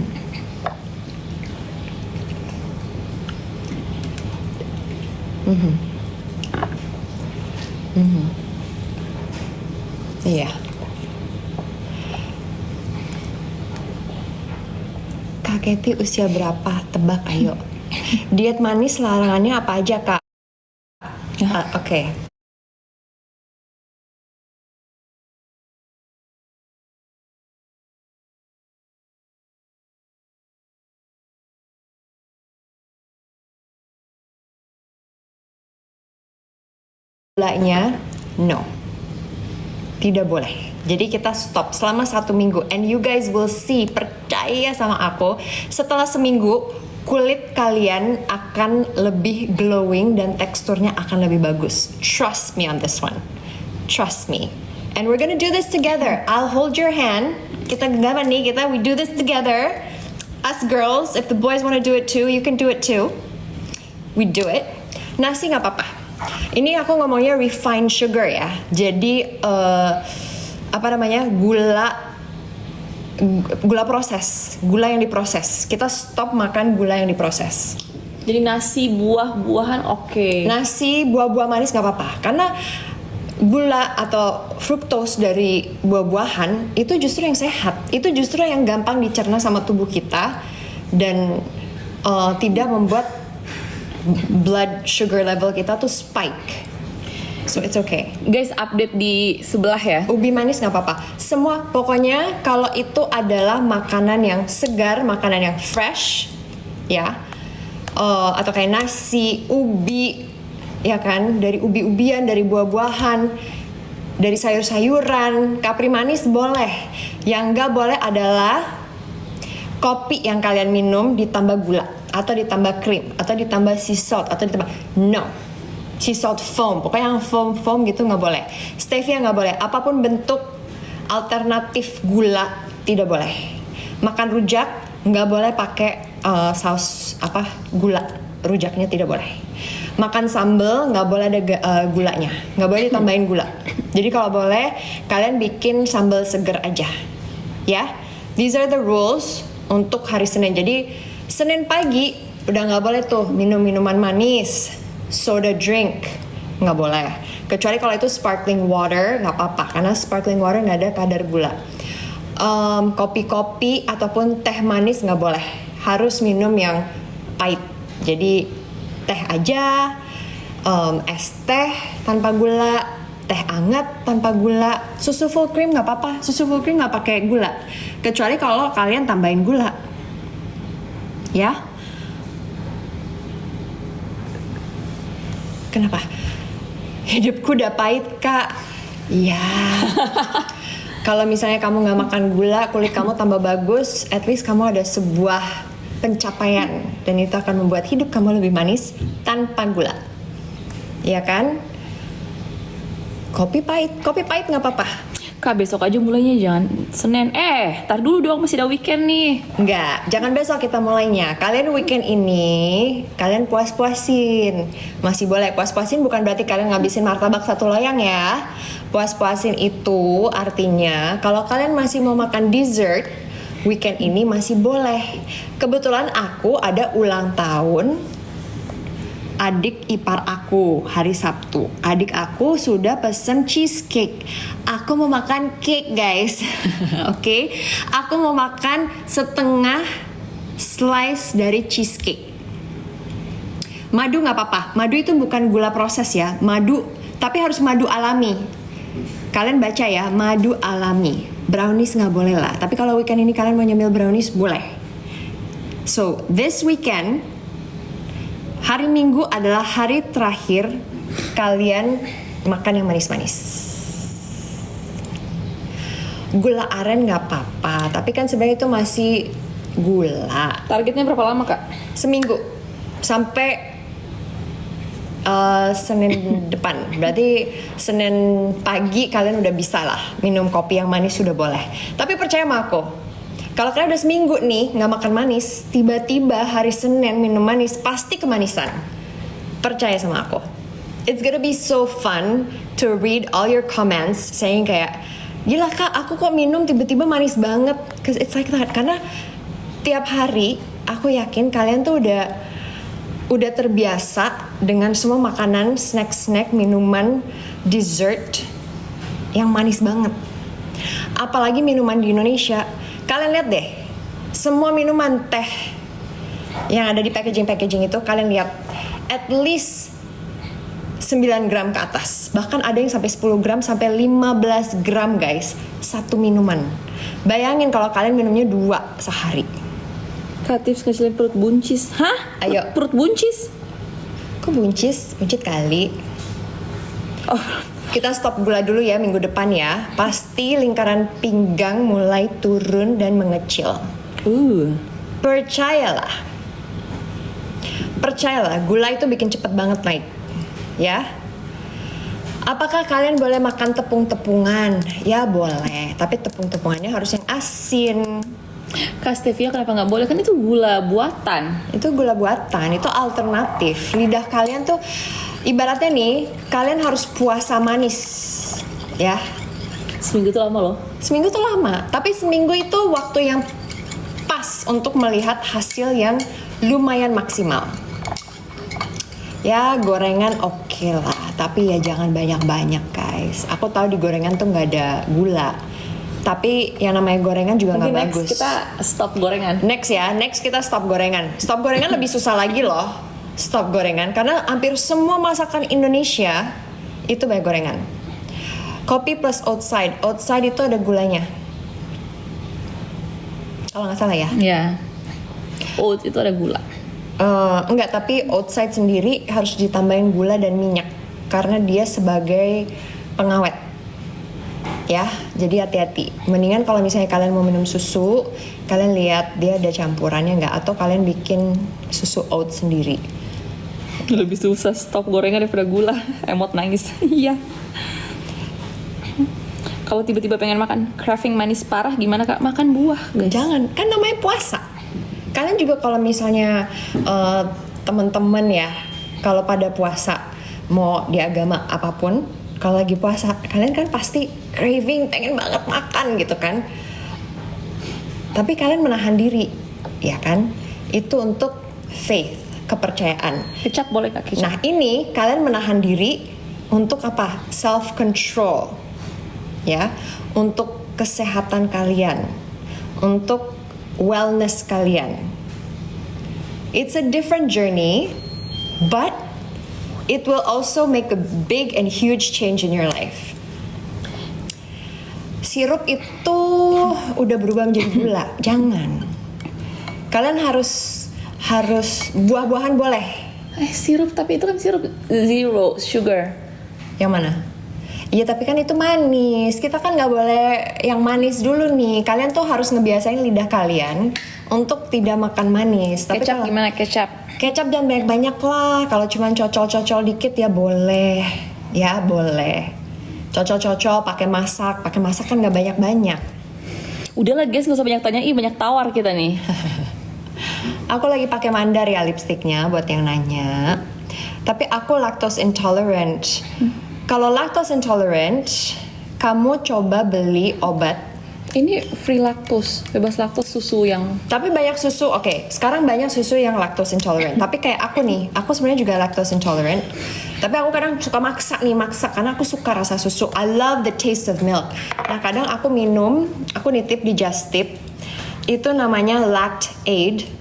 Iya. Kak Keti usia berapa? Tebak ayo. Diet manis larangannya apa aja, Kak? Oke. Gulanya, no. Tidak boleh. Jadi kita stop selama 1 minggu. And you guys will see, percaya sama aku, setelah seminggu kulit kalian akan lebih glowing dan teksturnya akan lebih bagus. Trust me on this one. Trust me. And we're gonna do this together. I'll hold your hand. Kita genggaman nih, we do this together. Us girls, if the boys wanna do it too, you can do it too. We do it. Nasi nggak apa-apa. Ini aku ngomongnya refined sugar ya. Jadi gula proses, gula yang diproses. Kita stop makan gula yang diproses. Jadi nasi, buah-buahan oke. Nasi, buah-buah manis nggak apa-apa. Karena gula atau fructose dari buah-buahan itu justru yang sehat. Itu justru yang gampang dicerna sama tubuh kita dan tidak membuat blood sugar level kita tuh spike. So it's okay. Guys, update di sebelah ya. Ubi manis nggak apa-apa. Semua pokoknya kalau itu adalah makanan yang segar, makanan yang fresh, ya, atau kayak nasi, ubi, ya kan, dari ubi-ubian, dari buah-buahan, dari sayur-sayuran, kapri manis boleh. Yang nggak boleh adalah kopi yang kalian minum ditambah gula, atau ditambah krim, atau ditambah sea salt, atau ditambah sea salt foam, pokoknya yang foam gitu nggak boleh. Stevia nggak boleh, apapun bentuk alternatif gula tidak boleh. Makan rujak nggak boleh pakai saus gula, rujaknya tidak boleh. Makan sambal nggak boleh ada gulanya, nggak boleh ditambahin gula. Jadi kalau boleh kalian bikin sambal seger aja, ya. These are the rules untuk hari Senin. Jadi Senin pagi udah nggak boleh tuh minum minuman manis, soda drink nggak boleh. Kecuali kalau itu sparkling water nggak apa-apa, karena sparkling water nggak ada kadar gula. Kopi-kopi ataupun teh manis nggak boleh, harus minum yang pahit. Jadi teh aja, es teh tanpa gula, teh hangat tanpa gula, susu full cream nggak apa-apa. Susu full cream nggak pakai gula, kecuali kalau kalian tambahin gula. Ya, kenapa? Hidupku udah pahit, Kak. Ya, kalau misalnya kamu nggak makan gula, kulit kamu tambah bagus. At least kamu ada sebuah pencapaian, dan itu akan membuat hidup kamu lebih manis tanpa gula. Ya kan? Kopi pahit nggak apa-apa. Kak, besok aja mulainya, jangan Senin. Tar dulu dong, masih ada weekend nih. Enggak, jangan besok kita mulainya. Kalian weekend ini, kalian puas-puasin. Masih boleh puas-puasin, bukan berarti kalian ngabisin martabak 1 loyang ya. Puas-puasin itu artinya kalau kalian masih mau makan dessert, weekend ini masih boleh. Kebetulan aku ada ulang tahun adik ipar aku hari Sabtu. Adik aku sudah pesen cheesecake. Aku mau makan cake, guys. Oke. Aku mau makan setengah slice dari cheesecake. Madu nggak apa-apa. Madu itu bukan gula proses ya. Madu, tapi harus madu alami. Kalian baca ya, madu alami. Brownies nggak boleh lah. Tapi kalau weekend ini kalian mau nyemil brownies, boleh. So, this weekend, hari Minggu adalah hari terakhir kalian makan yang manis-manis. Gula aren nggak apa-apa, tapi kan sebenarnya itu masih gula. Targetnya berapa lama, Kak? Seminggu sampai Senin depan. Berarti Senin pagi kalian udah bisa lah minum kopi yang manis, sudah boleh. Tapi percaya sama aku, Kalau kalian udah seminggu nih nggak makan manis, tiba-tiba hari Senin minum manis, pasti kemanisan. Percaya sama aku. It's gonna be so fun to read all your comments saying kayak, gila kak, aku kok minum tiba-tiba manis banget. Cause it's like that. Karena tiap hari aku yakin kalian tuh udah terbiasa dengan semua makanan, snack-snack, minuman, dessert yang manis banget. Apalagi minuman di Indonesia. Kalian lihat deh, semua minuman teh yang ada di packaging-packaging itu, kalian lihat at least 9 gram ke atas. Bahkan ada yang sampai 10 gram sampai 15 gram guys, satu minuman. Bayangin kalau kalian minumnya 2 sehari. Kak tips ngecilin perut buncis. Hah? Ayo. Perut buncis? Kok buncis? Buncit kali. Oh, Kita stop gula dulu ya minggu depan ya. Pasti lingkaran pinggang mulai turun dan mengecil. Percayalah. Percayalah, gula itu bikin cepet banget naik. Ya. Apakah kalian boleh makan tepung-tepungan? Ya boleh, tapi tepung-tepungannya harus yang asin. Kak stevia kenapa nggak boleh? Kan itu gula buatan. Itu gula buatan, itu alternatif. Lidah kalian tuh ibaratnya nih, kalian harus puasa manis. Ya. Seminggu tuh lama loh. Seminggu tuh lama, tapi seminggu itu waktu yang pas untuk melihat hasil yang lumayan maksimal. Ya gorengan oke lah, tapi ya jangan banyak-banyak guys. Aku tahu di gorengan tuh nggak ada gula, tapi yang namanya gorengan juga nggak bagus. Kita stop gorengan. Next ya, next kita stop gorengan. Stop gorengan lebih susah lagi loh. Stop gorengan karena hampir semua masakan Indonesia itu banyak gorengan. Kopi plus outside, outside itu ada gulanya. Kalau nggak salah ya. Ya. Oat itu ada gula. Enggak, tapi outside sendiri harus ditambahin gula dan minyak karena dia sebagai pengawet. Ya, jadi hati-hati. Mendingan kalau misalnya kalian mau minum susu, kalian lihat dia ada campurannya nggak, atau kalian bikin susu oat sendiri. Lebih susah stop gorengan daripada gula. Emot nangis. Iya. Kalau tiba-tiba pengen makan craving manis parah gimana kak? Makan buah guys. Jangan, kan namanya puasa. Kalian juga kalau misalnya teman-teman ya, kalau pada puasa mau di agama apapun, kalau lagi puasa kalian kan pasti craving, pengen banget makan gitu kan. Tapi kalian menahan diri, ya kan? Itu untuk faith, kepercayaan. Kecap boleh kak? Kecap. Nah ini kalian menahan diri untuk apa? Self control, ya, untuk kesehatan kalian, untuk wellness kalian. It's a different journey, but it will also make a big and huge change in your life. Sirup itu udah berubah menjadi gula. Jangan. Kalian harus buah-buahan boleh. Sirup, tapi itu kan sirup zero sugar. Yang mana? Iya tapi kan itu manis. Kita kan nggak boleh yang manis dulu nih. Kalian tuh harus ngebiasain lidah kalian untuk tidak makan manis. Tapi Kecap gimana kecap? Kecap jangan banyak-banyak lah. Kalau cuma cocol-cocol dikit ya boleh. Ya boleh. Cocol-cocol pakai masak kan nggak banyak-banyak. Udahlah guys, nggak usah banyak tanya. Banyak tawar kita nih. Aku lagi pakai Mandar ya lipstiknya buat yang nanya. Tapi aku lactose intolerant. Kalau lactose intolerant, kamu coba beli obat. Ini free lactose, bebas laktos susu yang. Tapi banyak susu, oke. Sekarang banyak susu yang lactose intolerant. Tapi kayak aku nih, aku sebenarnya juga lactose intolerant. Tapi aku kadang suka maksa karena aku suka rasa susu. I love the taste of milk. Nah kadang aku minum, aku nitip di Just Tip. Itu namanya Lactaid.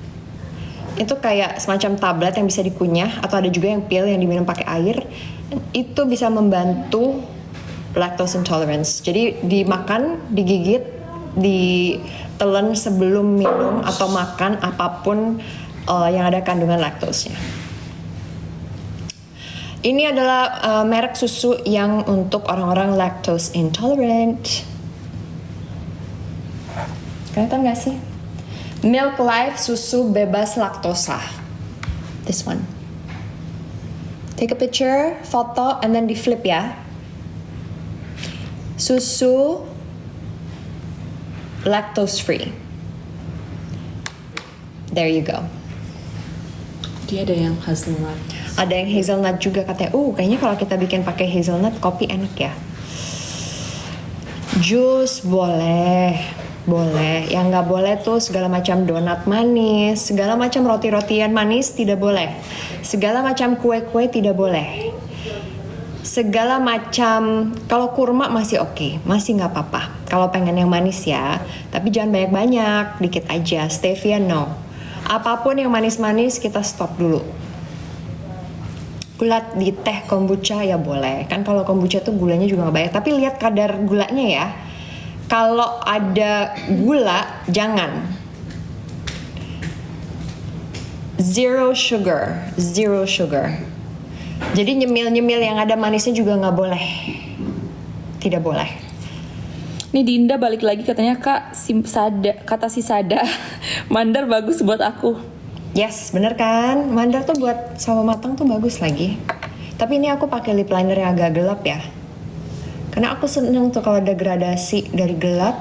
Itu kayak semacam tablet yang bisa dikunyah, atau ada juga yang pil yang diminum pakai air. Itu bisa membantu lactose intolerance. Jadi dimakan, digigit, ditelan sebelum minum atau makan apapun yang ada kandungan laktosnya. Ini adalah merek susu yang untuk orang-orang lactose intolerant. Kelihatan gak sih? Milk Life susu bebas laktosa. This one. Take a picture, foto, and then di flip ya. Susu lactose free. There you go. Dia ada yang hazelnut. Ada yang hazelnut juga katanya. Kayaknya kalau kita bikin pakai hazelnut kopi enak ya. Jus boleh, boleh. Yang nggak boleh tuh segala macam donat manis, segala macam roti-rotian manis tidak boleh. Segala macam kue-kue tidak boleh. Segala macam, kalau kurma masih oke, masih nggak apa-apa. Kalau pengen yang manis ya, tapi jangan banyak-banyak, dikit aja. Stevia no. Apapun yang manis-manis kita stop dulu. Gula di teh kombucha ya boleh. Kan kalau kombucha tuh gulanya juga nggak banyak. Tapi lihat kadar gulanya ya. Kalau ada gula, jangan. Zero sugar. Zero sugar. Jadi nyemil-nyemil yang ada manisnya juga nggak boleh. Tidak boleh. Nih Dinda balik lagi katanya Kak, kata si Sada, mandar bagus buat aku. Yes, bener kan? Mandar tuh buat sawo matang tuh bagus lagi. Tapi ini aku pakai lip liner yang agak gelap ya. Karena aku seneng tuh kalau ada gradasi dari gelap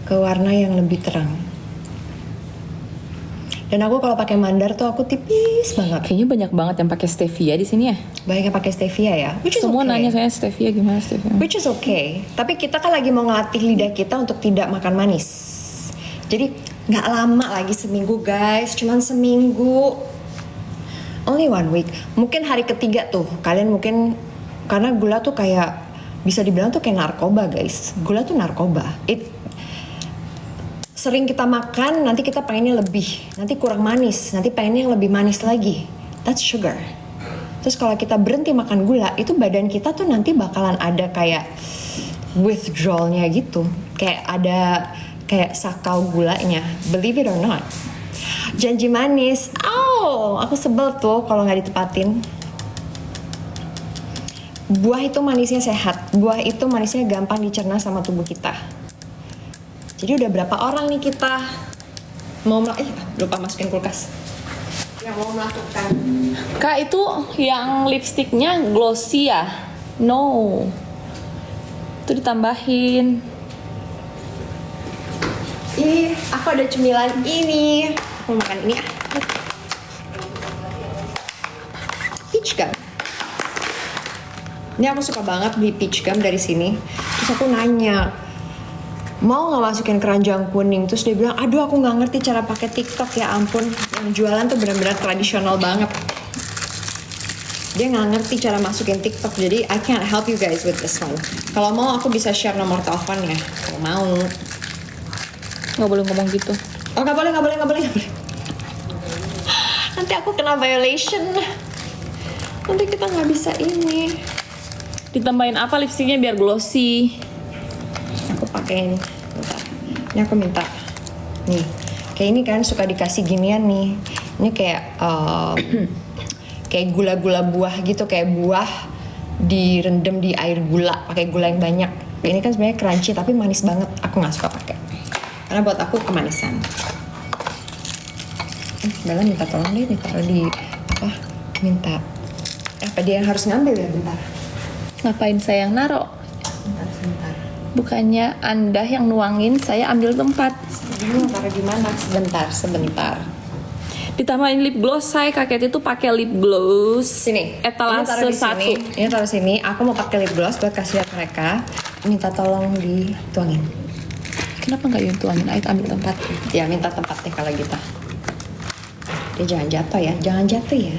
ke warna yang lebih terang. Dan aku kalau pakai mandar tuh aku tipis banget. Kayaknya banyak banget yang pakai stevia di sini ya. Banyak yang pakai stevia ya. Which is Semua okay. nanya saya stevia gimana stevia. Which is okay. Tapi kita kan lagi mau ngelatih lidah kita untuk tidak makan manis. Jadi nggak lama lagi, seminggu guys, cuman seminggu, only 1 week. Mungkin hari ketiga tuh kalian mungkin, karena gula tuh kayak bisa dibilang tuh kayak narkoba guys. Gula tuh narkoba. Sering kita makan, nanti kita pengennya lebih, nanti kurang manis, nanti pengennya yang lebih manis lagi. That's sugar. Terus kalau kita berhenti makan gula, itu badan kita tuh nanti bakalan ada kayak withdrawalnya gitu, kayak ada kayak sakau gulanya, believe it or not. Janji manis, aku sebel tuh kalau nggak ditepatin. Buah itu manisnya sehat, buah itu manisnya gampang dicerna sama tubuh kita. Jadi udah berapa orang nih kita mau lupa masukin kulkas. Yang mau melakukan. Kak itu yang lipstiknya glossy ya? No, itu ditambahin. Aku ada cemilan ini. Aku mau makan ini peach gum. Ini aku suka banget beli peach gum dari sini. Terus aku nanya, mau nggak masukin keranjang kuning? Terus dia bilang, aduh aku nggak ngerti cara pakai TikTok, ya ampun. Yang jualan tuh benar-benar tradisional banget. Dia nggak ngerti cara masukin TikTok, jadi I can't help you guys with this one. Kalau mau aku bisa share nomor teleponnya. Kalau mau. Nggak boleh ngomong gitu. Oh nggak boleh. Nanti aku kena violation. Nanti kita nggak bisa ini. Ditambahin apa lipstiknya biar glossy? Aku pakein. Bentar. Ini aku minta. Nih, kayak ini kan suka dikasih ginian nih. Ini kayak kayak gula-gula buah gitu, kayak buah direndam di air gula, pakai gula yang banyak. Ini kan sebenarnya crunchy tapi manis banget. Aku nggak suka pakai. Karena buat aku kemanisan. Bella minta tolong deh, ditaruh di minta apa dia yang harus ngambil ya, bentar. Ngapain saya yang naro? Sebentar. Bukannya Anda yang nuangin, saya ambil tempat. Ini mau taruh di mana? Sebentar. Ditambahin lip gloss, saya kaget itu pakai lip gloss. Sini. Etalase Ini taruh di 1. sini. Ini taruh sini. Aku mau pakai lip gloss buat kasih lihat mereka. Minta tolong dituangin. Kenapa nggak dituangin? Ayo ambil tempat. Ya minta tempat deh kalau gitu. Dia jangan jatuh ya.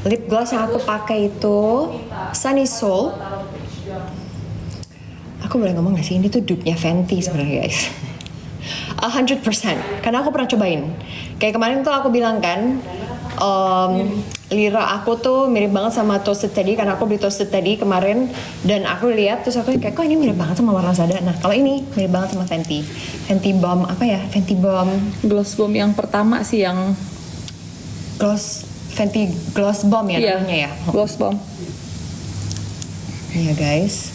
Lip gloss yang aku pakai itu Sunny Soul. Aku boleh ngomong gak sih? Ini tuh dupe-nya Fenty sebenarnya guys. 100%. Karena aku pernah cobain. Kayak kemarin tuh aku bilang kan, lira aku tuh mirip banget sama Toasted Teddy karena aku beli Toasted Teddy kemarin dan aku lihat terus aku kayak kok ini mirip banget sama warna Sada. Nah kalau ini mirip banget sama Fenty Bomb Fenty Bomb Gloss Bomb yang pertama sih yang Fenty Gloss Bomb ya namanya ya. Gloss Bomb. Iya guys.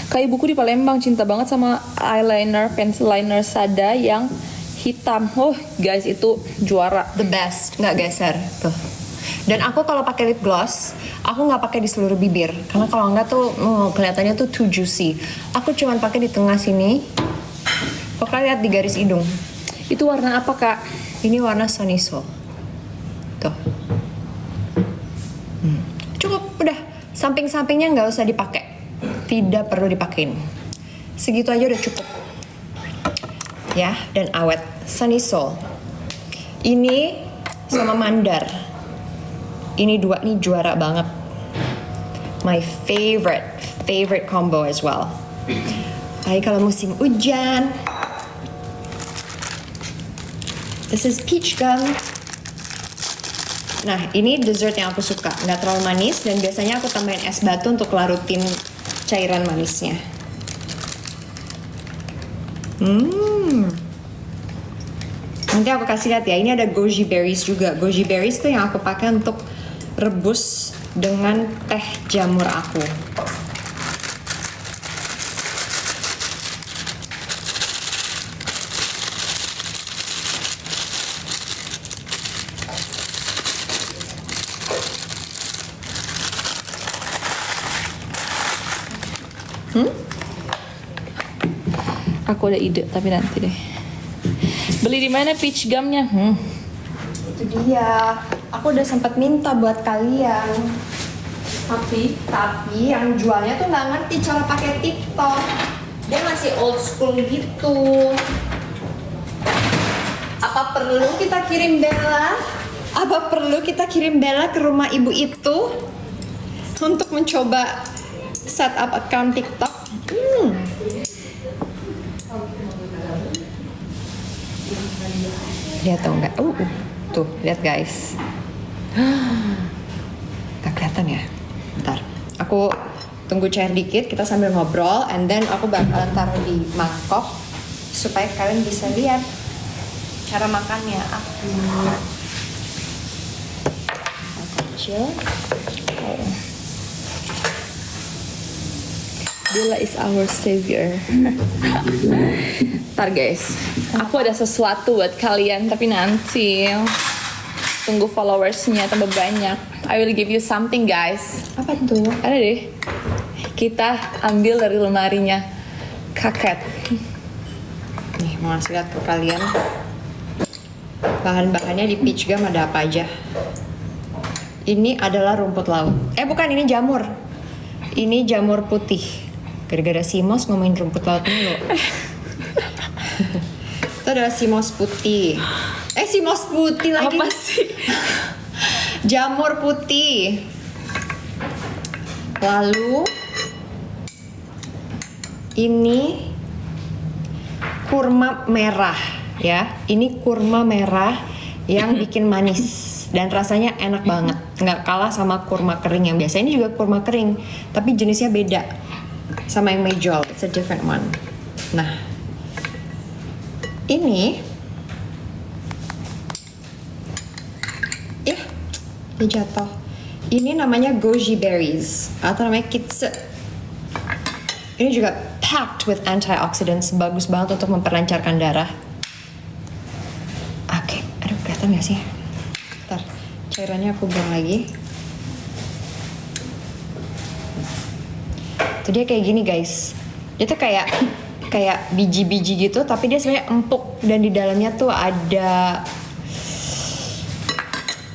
Kayak buku di Palembang cinta banget sama eyeliner, pencil liner Sada yang hitam. Oh guys itu juara. The best, nggak geser tuh. Dan aku kalau pakai lip gloss, aku nggak pakai di seluruh bibir karena kalau nggak tuh kelihatannya tuh too juicy. Aku cuman pakai di tengah sini. Oke, lihat di garis hidung. Itu warna apa kak? Ini warna Sunny Soul. Tuh. Cukup, udah. Samping-sampingnya nggak usah dipakai. Tidak perlu dipakein. Segitu aja udah cukup. Ya, dan awet. Sunny Soul. Ini sama Mandar. Ini dua nih juara banget. My favorite combo as well. Baik kalau musim hujan. This is peach gum. Nah, ini dessert yang aku suka. Nggak terlalu manis dan biasanya aku tambahin es batu untuk larutin cairan manisnya. Nanti aku kasih lihat ya. Ini ada goji berries juga. Goji berries tuh yang aku pakai untuk rebus dengan teh jamur aku. Aku ada ide tapi nanti deh. Beli di mana peach gumnya? Itu dia. Aku udah sempat minta buat kalian. Tapi Yang jualnya tuh nggak ngerti cara pakai TikTok. Dia masih old school gitu. Apa perlu kita kirim Bella? Apa perlu kita kirim Bella ke rumah ibu itu untuk mencoba setup account TikTok? Lihat tau nggak? Tuh, lihat guys. Gak kelihatan ya? Bentar, aku tunggu cair dikit, kita sambil ngobrol, and then aku bakalan taruh di mangkok supaya kalian bisa lihat cara makannya. Aku kecil. Bella is our savior. Ntar guys, aku ada sesuatu buat kalian tapi nanti tunggu followersnya tambah banyak. I will give you something guys. Apa tuh? Ada deh. Kita ambil dari lemarinya Kaket. Nih, mau ngasih lihat ke kalian. Bahan-bahannya di peach gum ada apa aja? Ini adalah rumput laut. Bukan, ini jamur. Ini jamur putih. Gara-gara Simos ngomongin rumput laut dulu. Itu adalah Simos putih. Simos putih lagi. Apa sih? Jamur putih. Lalu ini kurma merah ya. Ini kurma merah yang bikin manis dan rasanya enak banget. Nggak kalah sama kurma kering yang biasa. Ini juga kurma kering, tapi jenisnya beda sama yang Mejol. It's a different one. Nah, ini dia jatuh. Ini namanya goji berries atau namanya kitse. Ini juga packed with antioxidants, bagus banget untuk memperlancarkan darah. Oke, aduh kelihatan gak sih? Ntar, cairannya aku buang lagi. Itu dia kayak gini guys. Dia tuh kayak biji-biji gitu, tapi dia sebenarnya empuk dan di dalamnya tuh ada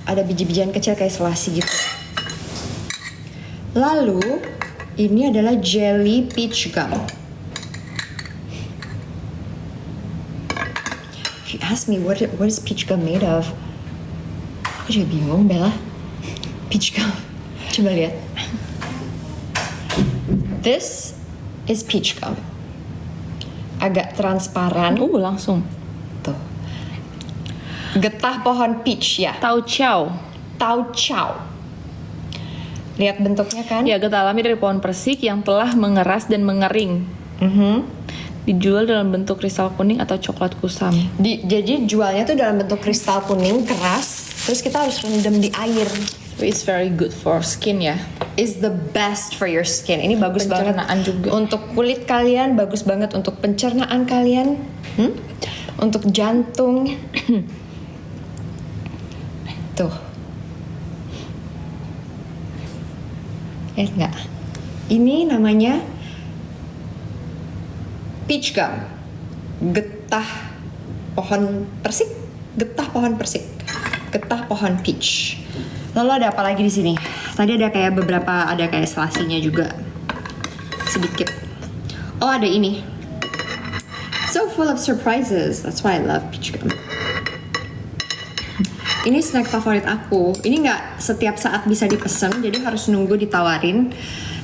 biji-bijian kecil kayak selasi gitu. Lalu ini adalah jelly peach gum. If you ask me what is peach gum made of, aku juga bingung Bella. Peach gum. Coba lihat. This is peach gum. Agak transparan. Langsung. Tuh. Getah pohon peach ya. Tau chow. Lihat bentuknya kan? Ya, getah alami dari pohon persik yang telah mengeras dan mengering. Dijual dalam bentuk kristal kuning atau coklat kusam. Jadi jualnya tuh dalam bentuk kristal kuning keras. Terus kita harus rendam di air. It's very good for skin ya. Is the best for your skin. Ini bagus banget Pencernaan juga. untuk kulit kalian, bagus banget untuk pencernaan kalian, untuk jantung. Tuh, lihat nggak? Ini namanya peach gum. getah pohon persik, getah pohon persik, getah pohon peach. Lalu ada apa lagi di sini? Tadi ada kayak beberapa, ada kayak selasinya juga sedikit. Oh, ada ini. So full of surprises. That's why I love peach gum. Ini snack favorit aku. Ini nggak setiap saat bisa dipesan, jadi harus nunggu ditawarin.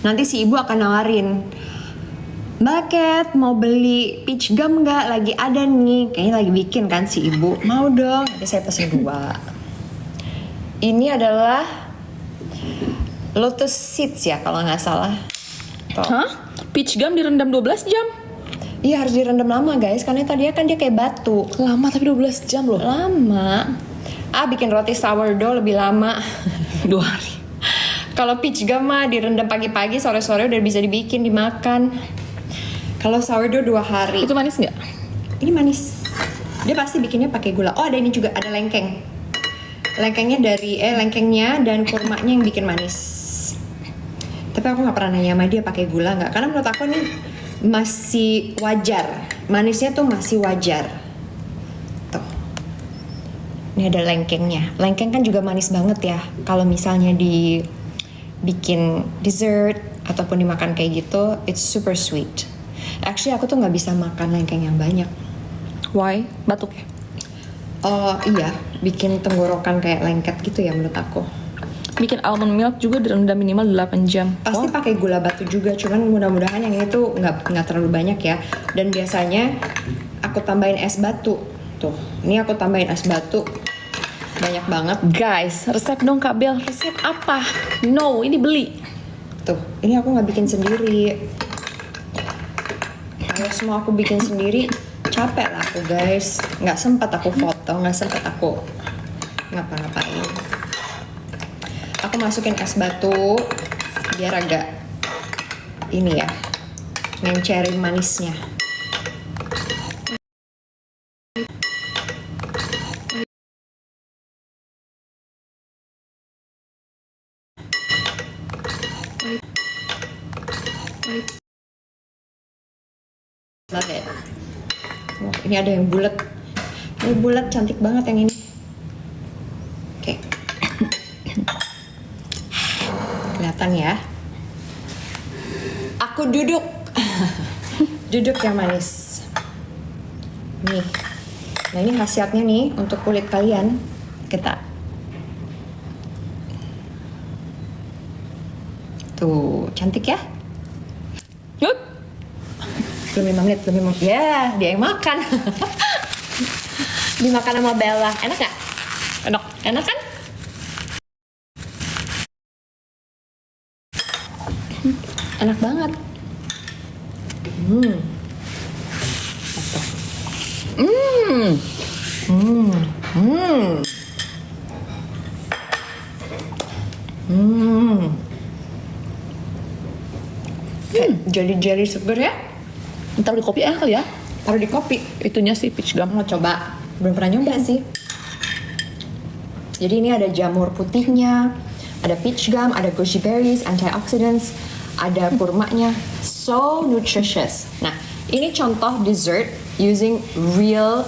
Nanti si ibu akan nawarin, Mbak Cat mau beli peach gum nggak? Lagi ada nih. Kayaknya lagi bikin kan si ibu. Mau dong. Jadi saya pesen 2. Ini adalah lotus seeds ya kalau nggak salah. Tuh. Hah? Peach gum direndam 12 jam? Iya harus direndam lama guys, karena tadinya kan dia kayak batu. Lama tapi 12 jam loh. Lama. Bikin roti sourdough lebih lama. 2 hari. Kalau peach gum mah direndam pagi-pagi, sore-sore udah bisa dibikin, dimakan. Kalau sourdough 2 hari. Itu manis nggak? Ini manis. Dia pasti bikinnya pakai gula. Oh ada ini juga, ada lengkeng. Lengkengnya dan kurmanya yang bikin manis. Tapi aku nggak pernah nanya sama dia pakai gula nggak, karena menurut aku nih masih wajar, manisnya tuh masih wajar. Tuh, ini ada lengkengnya. Lengkeng kan juga manis banget ya. Kalau misalnya dibikin dessert ataupun dimakan kayak gitu, it's super sweet. Actually aku tuh nggak bisa makan lengkeng yang banyak. Why? Batuk ya? Oh iya, bikin tenggorokan kayak lengket gitu ya menurut aku. Bikin almond milk juga direndam minimal 8 jam. Pasti pakai gula batu juga, cuman mudah-mudahan yang ini tuh nggak terlalu banyak ya. Dan biasanya aku tambahin es batu. Tuh, ini aku tambahin es batu banyak banget. Guys, resep dong Kak Bel. Resep apa? No, ini beli. Tuh, ini aku nggak bikin sendiri. Kalau semua aku bikin sendiri, capek lah aku guys. Nggak sempat aku foto, nggak sempat aku ngapa-ngapain. Aku masukin es batu biar agak ini ya, ngencerin manisnya. Love it. Oh, ini ada yang bulat. Ini bulat cantik banget yang ini. Oke. Kelihatan ya. Aku duduk. Duduk yang manis. Nih. Nah ini khasiatnya nih untuk kulit kalian. Kita. Tuh, cantik ya? Yuk. Belum 5 menit, belum 5 menit. Ya, dia yang makan. Dimakan sama Bella. Enak gak? Enak. Enak kan? Enak banget. Jelly seger ya. Taruh di kopi kali ya? Taruh di kopi. Itunya sih peach gum. Mau coba? Belum pernah nyoba sih. Jadi ini ada jamur putihnya, ada peach gum, ada goji berries, antioxidants, ada kurmanya. So nutritious. Nah, ini contoh dessert using real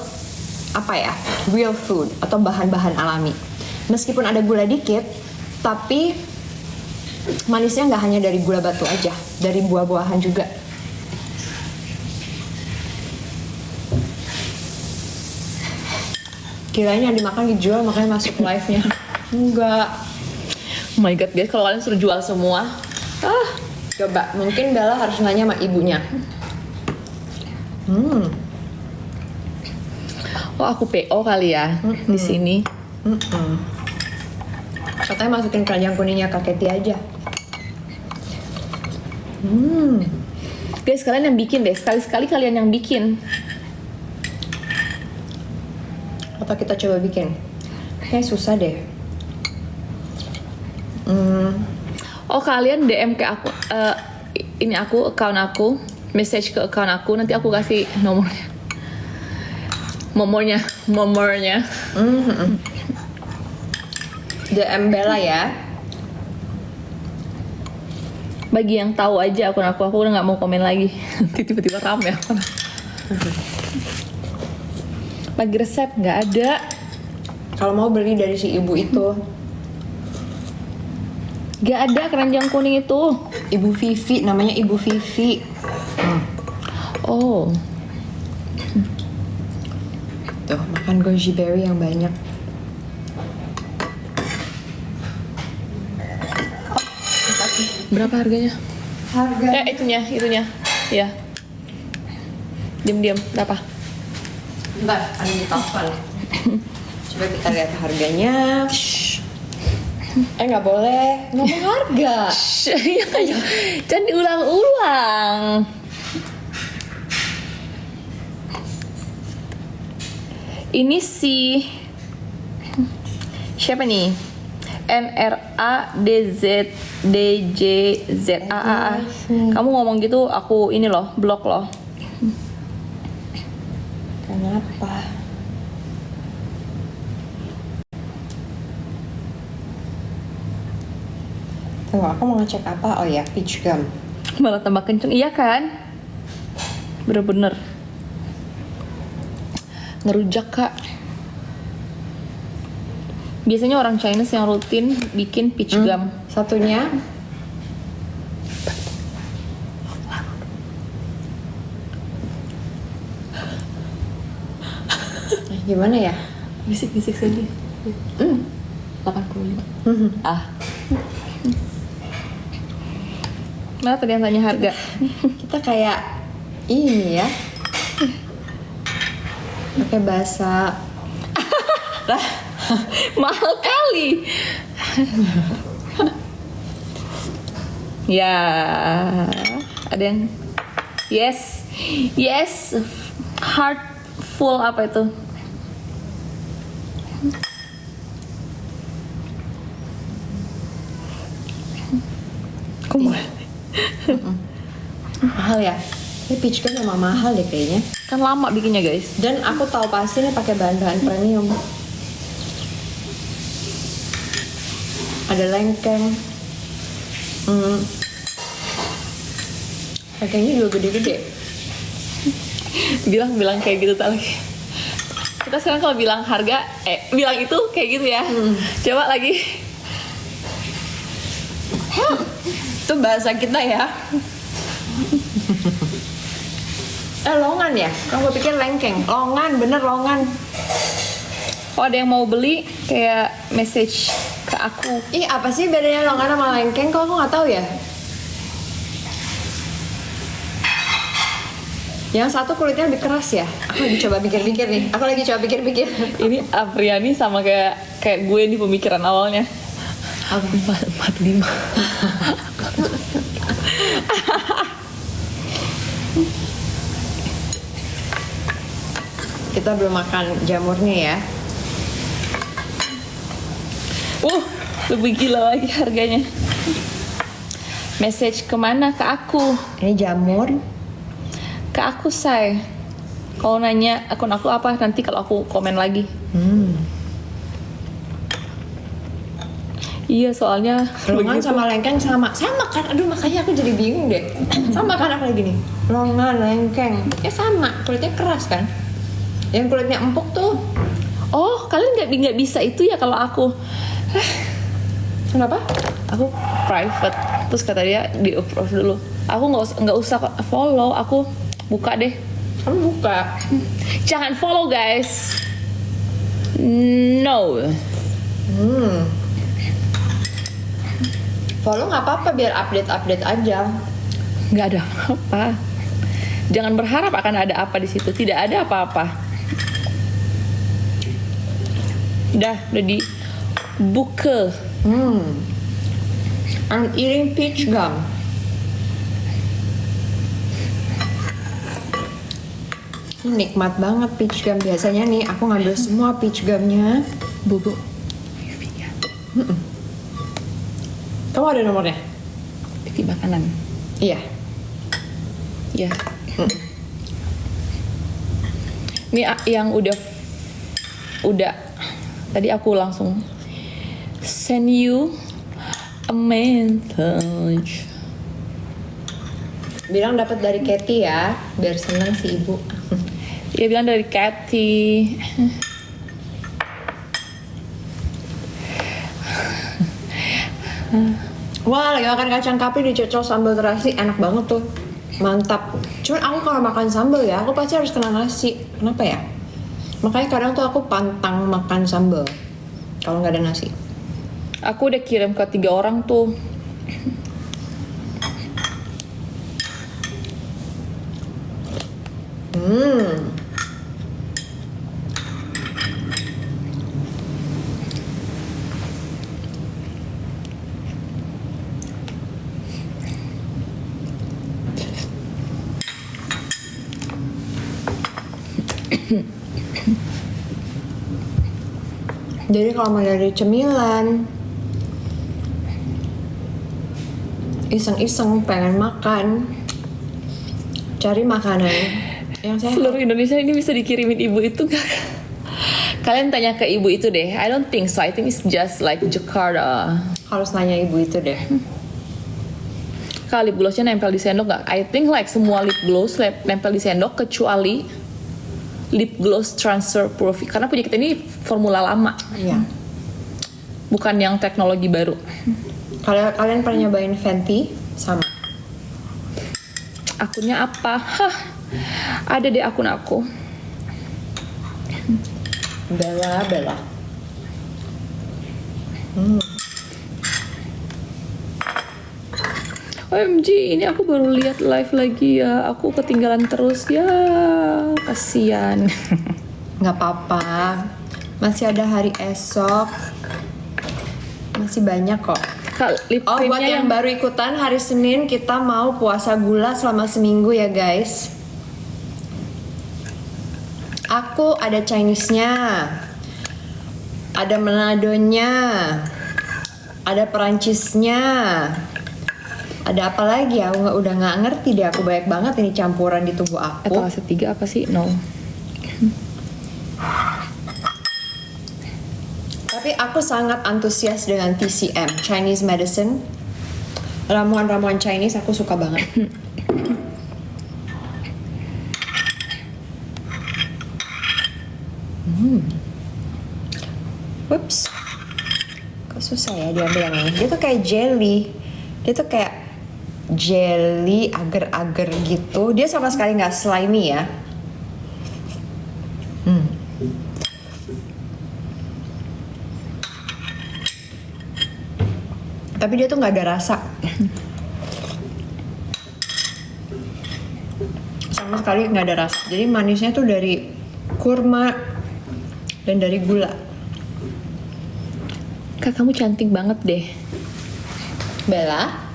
real food atau bahan-bahan alami. Meskipun ada gula dikit, tapi manisnya nggak hanya dari gula batu aja, dari buah-buahan juga. Kirain yang dimakan dijual, makanya masuk live-nya. Enggak. Oh my god guys, kalau kalian suruh jual semua. Coba, mungkin Bella harus nanya sama ibunya. Oh aku PO kali ya di sini. Katanya masukin keranjang kuningnya Kak Keti aja. Guys kalian yang bikin deh, sekali-sekali kalian yang bikin. Apa kita coba bikin? Kayak susah deh. Oh kalian DM ke aku, ini aku, account aku, message ke account aku, nanti aku kasih nomornya. DM Bella ya. Bagi yang tahu aja akun aku udah nggak mau komen lagi. Nanti tiba-tiba rame akun. Bagi resep nggak ada. Kalau mau beli dari si ibu itu. Nggak ada keranjang kuning itu. Ibu Vivi, namanya Ibu Vivi. Oh, Tuh, makan goji berry yang banyak. berapa harganya? Harga Itunya. Ya. Diam, berapa? Bentar, ada di telepon. Coba kita lihat harganya. Nggak boleh ngomong harga. Jangan diulang-ulang. Ini siapa nih? NRADZDJZAA. Kamu ngomong gitu, aku ini loh, blok loh. Kenapa? Tunggu, aku mau ngecek apa? Oh ya, peach gum. Malah tambah kenceng, iya kan? Bener-bener ngerujak, Kak. Biasanya orang Chinese yang rutin bikin peach gum. Satunya gimana ya? Bisik-bisik saja. 85. Mana tadi yang tanya harga? Kita kayak ini ya. Pakai bahasa Mahal kali. Ya, ada yang yes, heartful apa itu? mahal ya. Ini peach gum memang mahal deh kayaknya. Kan lama bikinnya, guys. Dan aku tahu pasti ini pakai bahan-bahan premium. Ada lengkeng. Harganya juga gede-gede. Bilang kayak gitu tak lagi. Kita sekarang kalau bilang harga, bilang itu kayak gitu ya. Coba lagi. Itu bahasa kita ya. Longan ya? Kamu pikir lengkeng? Longan, bener longan. Oh, ada yang mau beli kayak message ke aku. Ih, apa sih bedanya longan sama lengkeng? Kok aku nggak tahu ya? Yang satu kulitnya lebih keras ya? Aku lagi coba pikir-pikir nih. Ini Apriani sama kayak gue di pemikiran awalnya. 45. Kita belum makan jamurnya ya. Lebih gila lagi harganya. Message kemana? Ke aku. Ini jamur. Ke aku, say. Kalau nanya akun aku apa, nanti kalau aku komen lagi. Iya, soalnya Longan begitu. sama lengkeng sama kan? Aduh, makanya aku jadi bingung deh. Sama kan aku lagi nih. Longan, lengkeng. Ya sama, kulitnya keras kan? Yang kulitnya empuk tuh. Oh, kalian nggak bisa itu ya kalau aku. Kenapa? Aku private. Terus kata dia di approve dulu. Aku nggak usah follow. Aku buka deh. Kamu buka. Jangan follow, guys. No. Follow nggak apa-apa biar update aja. Nggak ada apa. Jangan berharap akan ada apa di situ. Tidak ada apa-apa. Udah dibuka. I'm eating peach gum. Nikmat banget peach gum. Biasanya nih aku ngambil semua peach gumnya. Bobo. Kamu ada nomornya? Di makanan. Iya. Ya. Ini yang udah tadi aku langsung send you a message. Bilang dapat dari Katy ya, biar seneng si ibu. Dia bilang dari Cathy. Wah, lagi makan kacang kapri dicocol sambal terasi, enak banget tuh. Mantap. Cuman aku kalau makan sambal ya, aku pasti harus kena nasi. Kenapa ya? Makanya kadang tuh aku pantang makan sambal kalau nggak ada nasi. Aku udah kirim ke 3 orang tuh. Jadi kalau mau dari cemilan, iseng-iseng pengen makan, cari makanan yang sehat. Seluruh Indonesia ini bisa dikirimin ibu itu gak? Kalian tanya ke ibu itu deh. I don't think so. I think it's just like Jakarta. Harus nanya ibu itu deh. Kalau lip glossnya nempel di sendok gak? I think like semua lip gloss nempel di sendok kecuali lip gloss transfer proof. Karena punya kita ini formula lama, Iya. bukan yang teknologi baru. Kalian pernah nyobain Fenty? Sama. Akunnya apa? Hah, ada deh akun aku. Bella. OMG, ini aku baru lihat live lagi ya. Aku ketinggalan terus ya. Kasian. Nggak apa-apa. Masih ada hari esok. Masih banyak kok. Kak, lip Oh, buat creamnya yang baru ikutan, hari Senin kita mau puasa gula selama seminggu ya guys. Aku ada Chinese-nya, ada Manado-nya, ada Perancisnya, ada apa lagi ya? Aku udah nggak ngerti deh, aku banyak banget ini campuran di tubuh aku. etalase 3 apa sih? No. Tapi aku sangat antusias dengan TCM, Chinese Medicine. Ramuan-ramuan Chinese aku suka banget. Whoops. Kok susah ya diambil yang ini. Dia tuh kayak jelly. Dia tuh kayak jelly agar-agar gitu. Dia sama sekali nggak slimy ya. Tapi dia tuh nggak ada rasa. Sama sekali nggak ada rasa. Jadi manisnya tuh dari kurma dan dari gula. Kak, kamu cantik banget deh. Bella,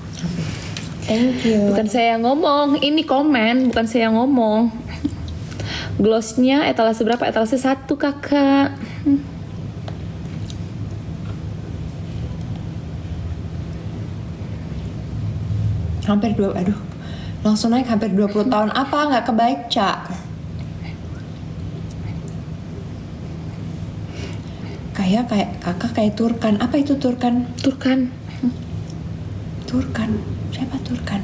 thank you. Bukan saya yang ngomong, ini komen, bukan saya yang ngomong. Glossnya etalase berapa? Etalase 1, kakak. Hampir langsung naik hampir 20 tahun. Apa nggak kebaca? Kayak kakak kayak Turkan. Apa itu Turkan? Turkan. Turkan. Siapa Turkan?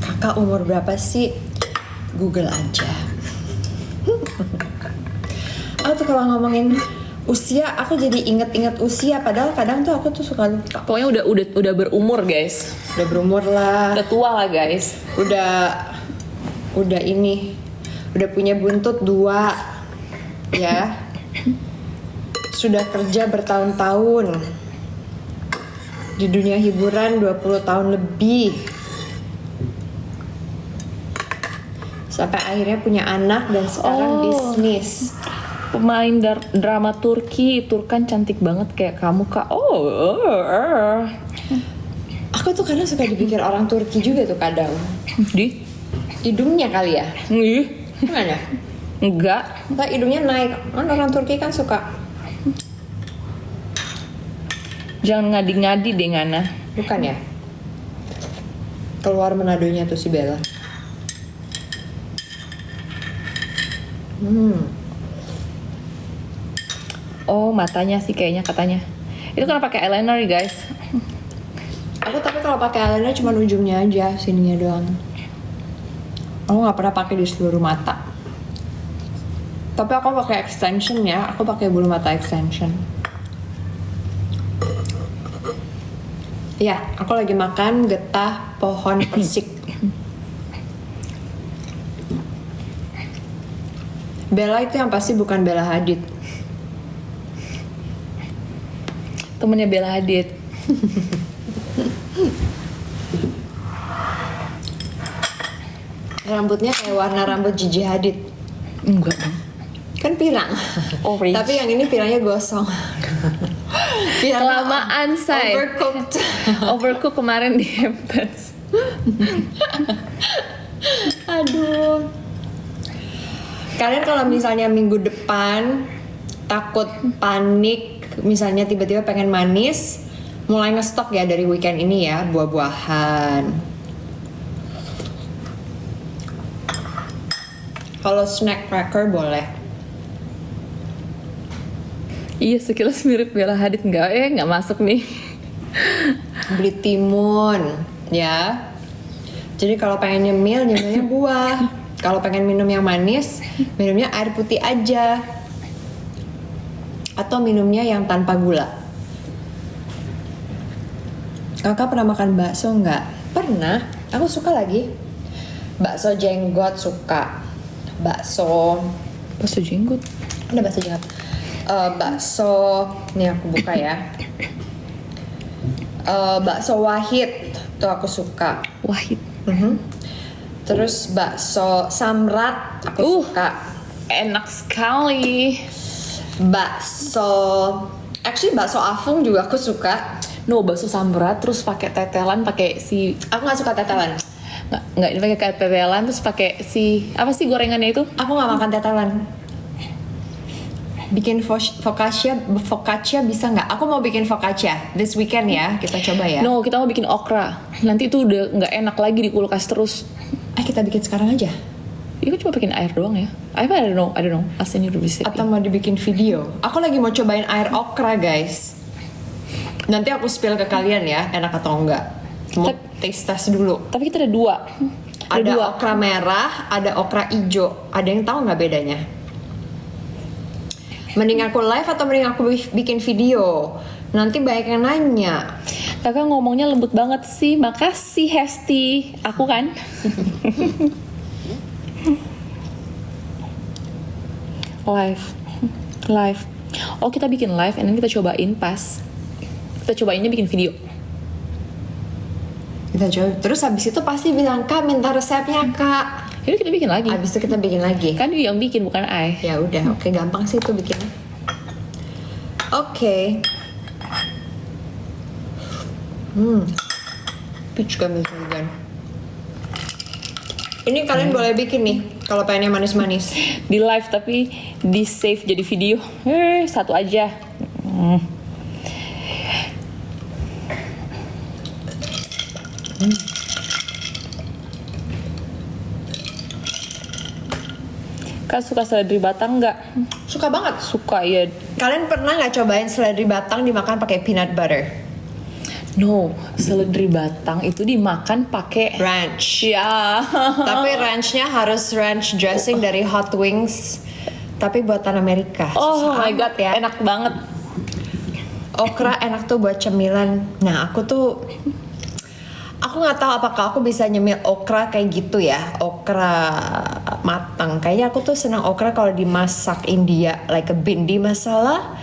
Kakak umur berapa sih? Google aja. Oh tuh kalau ngomongin usia, aku jadi inget-inget usia. Padahal kadang tuh aku tuh suka lupa. Pokoknya udah berumur, guys. Udah berumur lah. Udah tua lah, guys. Udah ini. Udah punya buntut 2. Ya. Sudah kerja bertahun-tahun. Di dunia hiburan 20 tahun lebih. Sampai akhirnya punya anak dan sekarang bisnis. Pemain drama Turki, Turkan cantik banget kayak kamu, Kak. Aku tuh kadang suka dipikir orang Turki juga tuh kadang. Di? Hidungnya kali ya? Ih, Gimana? enggak. Entah hidungnya naik. Kan orang Turki kan suka. Jangan ngadi-ngadi deh, Ngana. Bukan ya? Keluar Manadonya tuh si Bella. Oh, matanya sih kayaknya katanya. Itu kan pakai eyeliner, guys. Aku tapi kalau pakai eyeliner cuma ujungnya aja, sininya doang. Aku nggak pernah pakai di seluruh mata. Tapi aku pakai extension ya, aku pakai bulu mata extension. Ya, aku lagi makan getah pohon persik. Bella itu yang pasti bukan Bella Hadid. Temennya Bella Hadid. Rambutnya kayak warna rambut Gigi Hadid. Enggak dong. Kan pirang. Orange. Tapi yang ini pirangnya gosong. Pirang Kelamaan, say. overcooked. Overcook kemarin di Hampers. Aduh. Kalian kalau misalnya minggu depan takut panik, misalnya tiba-tiba pengen manis, mulai ngestok ya dari weekend ini ya, buah-buahan. Kalau snack cracker boleh. Iya, sekilas mirip Bella Hadid. Nggak masuk nih. Beli timun ya. Jadi kalau pengen nyemilnya buah. Kalau pengen minum yang manis, minumnya air putih aja. Atau minumnya yang tanpa gula. Kakak pernah makan bakso nggak? Pernah. Aku suka lagi. Bakso jenggot suka. Bakso jenggot. ada bakso jenggot. Bakso nih aku buka ya. Bakso Wahid tuh aku suka. Wahid. Terus bakso Samrat aku suka. Enak sekali. Actually bakso Afung juga aku suka. No, bakso Samrat terus pakai tetelan, pakai si Aku nggak suka tetelan. nggak ini pakai tetelan terus pakai si apa sih gorengannya itu? Aku nggak makan tetelan. Bikin focaccia bisa nggak? Aku mau bikin focaccia this weekend ya, kita coba ya. No, kita mau bikin okra. Nanti itu udah nggak enak lagi di kulkas terus. Kita bikin sekarang aja. Itu cuma bikin air doang ya. I don't know. I'll send you the recipe. Atau mau dibikin video? Aku lagi mau cobain air okra guys. Nanti aku spill ke kalian ya, enak atau enggak. Mau taste test dulu. Tapi kita ada dua. Ada okra merah, ada okra hijau. Ada yang tahu nggak bedanya? Mending aku live atau mending aku bikin video? Nanti banyak yang nanya. Kakak ngomongnya lembut banget sih. Makasih Hesti. Aku kan. Live. Oh, kita bikin live and then kita cobain pas. Kita cobainnya bikin video. Kita coba. Terus habis itu pasti bilang, Kak minta resepnya Kak. Yaudah kita bikin lagi. Habis itu kita bikin lagi. Kan dia yang bikin bukan I. Ya udah, oke, gampang sih itu bikinnya. Oke. Peach gummy vegan. Ini kalian boleh bikin nih kalau pengennya manis-manis. Di live tapi di save jadi video. Satu aja. Kak suka seledri batang nggak? Suka banget. Suka ya. Kalian pernah nggak cobain seledri batang dimakan pakai peanut butter? No, seledri batang itu dimakan pakai Ranch. ya. Tapi ranchnya harus ranch dressing dari Hot Wings. Tapi buatan Amerika. Oh Susah my god, amat ya. enak banget. Okra enak tuh buat cemilan. Nah aku nggak tahu apakah aku bisa nyemil okra kayak gitu ya, okra matang. Kayaknya aku tuh senang okra kalau dimasak India, like a bindi masala.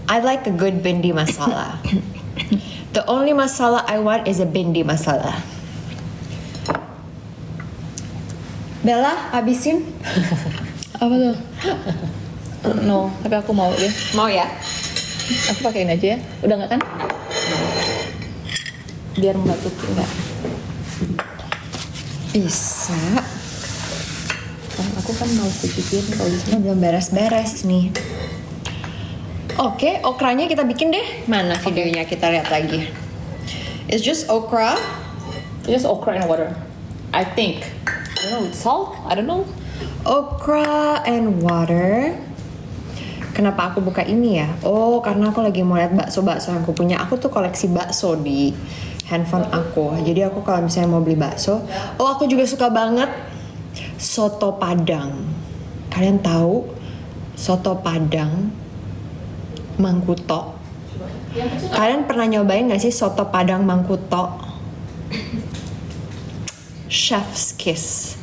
I like a good bindi masala. The only masala I want is a bindi masala. Bella, habisin? Apa tuh? No, tapi aku mau deh. Mau ya? Aku pakein aja ya. Udah nggak kan? Biar mbak Tuti nggak. Bisa. Aku kan mau cuci kalau di sini. Ini belum beres-beres nih. Oke, okranya kita bikin deh. Mana videonya, kita lihat lagi. It's just okra. Just okra and water. I think. I don't know, with salt? I don't know. Okra and water. Kenapa aku buka ini ya? Oh, karena aku lagi mau lihat bakso-bakso yang aku punya. Aku tuh koleksi bakso di handphone aku. Jadi aku kalau misalnya mau beli bakso, oh aku juga suka banget soto Padang. Kalian tahu soto Padang Mangkuto? Kalian pernah nyobain gak sih soto Padang Mangkuto? Chef's kiss.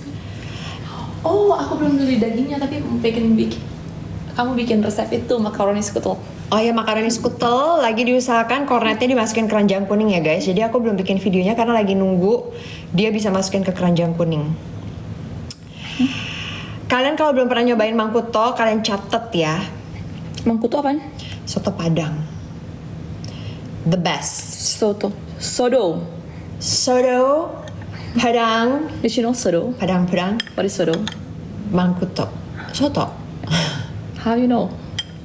Oh, aku belum beli dagingnya tapi kamu bikin resep itu makaroni skutel. Oh ya, makaroni skutel lagi diusahakan kornetnya dimasukin keranjang kuning ya guys. Jadi aku belum bikin videonya karena lagi nunggu dia bisa masukin ke keranjang kuning. Kalian kalau belum pernah nyobain mangkuto, kalian catet ya. Mangkuto apaan? Soto Padang. The best. Soto. Soto Padang. Did you know soto? Padang. What is soto? Mangkuto. Soto. How you know?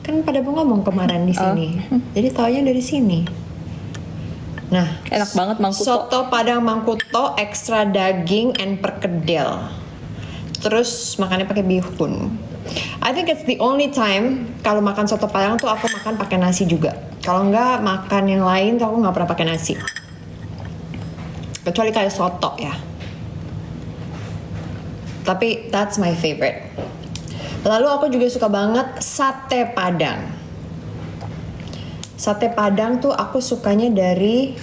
Kan pada mau ngomong kemarin di sini. Jadi taunya dari sini. Nah, Enak banget mangkuto. Soto Padang Mangkuto ekstra daging and perkedel. Terus makannya pakai bihun. I think it's the only time kalau makan soto Padang tuh aku makan pakai nasi juga. Kalau nggak makan yang lain tuh aku nggak pernah pakai nasi. Kecuali kayak soto ya. Tapi that's my favorite. Lalu aku juga suka banget sate Padang. Sate Padang tuh aku sukanya dari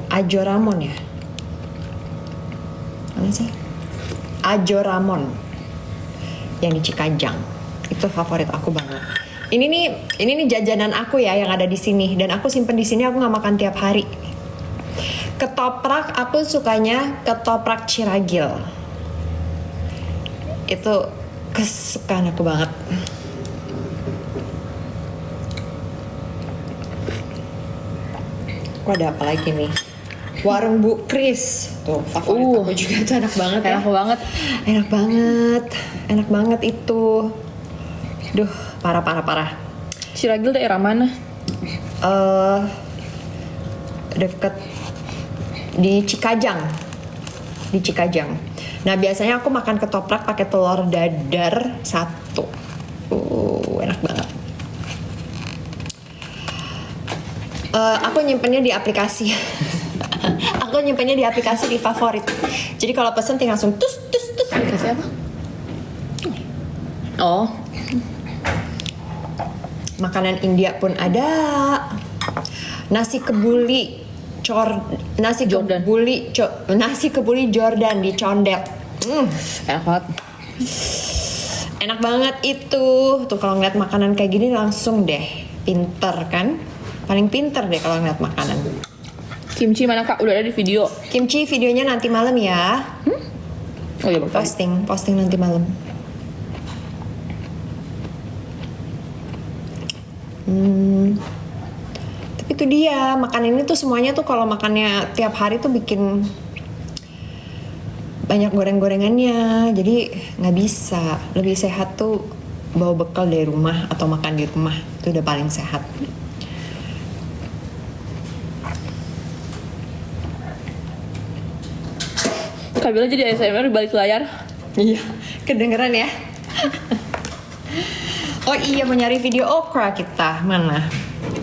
Ajo Ramon ya. Mana sih? Ajo Ramon yang di Cikajang. Itu favorit aku banget. Ini nih jajanan aku ya yang ada di sini dan aku simpen di sini, aku nggak makan tiap hari. Ketoprak aku sukanya ketoprak Ciragil. Itu kesukaan aku banget. Kok ada apa lagi nih? Warung Bu Kris. Tuh favorit aku juga, itu enak banget ya. Enak banget itu. Duh, parah. Ciragil daerah mana? Deket di Cikajang. Nah biasanya aku makan ketoprak pakai telur dadar 1. Enak banget. Aku nyimpennya di aplikasi. Aku nyimpennya di aplikasi di favorit. Jadi kalau pesen tinggal langsung tus. Aplikasi apa? Oh, Makanan India pun ada. Nasi kebuli Jordan di Condet. enak banget. Enak banget itu. Tuh kalau ngeliat makanan kayak gini langsung deh pinter kan? Paling pinter deh kalau ngeliat makanan. Kimchi mana kak? Udah ada di video. Kimchi videonya nanti malam ya. Oh iya, bapak. Posting nanti malam. Tapi itu dia, makan ini tuh semuanya tuh kalau makannya tiap hari tuh bikin banyak goreng-gorengannya, jadi nggak bisa. Lebih sehat tuh bawa bekal dari rumah atau makan di rumah, itu udah paling sehat. Kak Bella jadi ASMR di balik layar. Iya, kedengeran ya. Oh iya, mau nyari video okra kita, mana?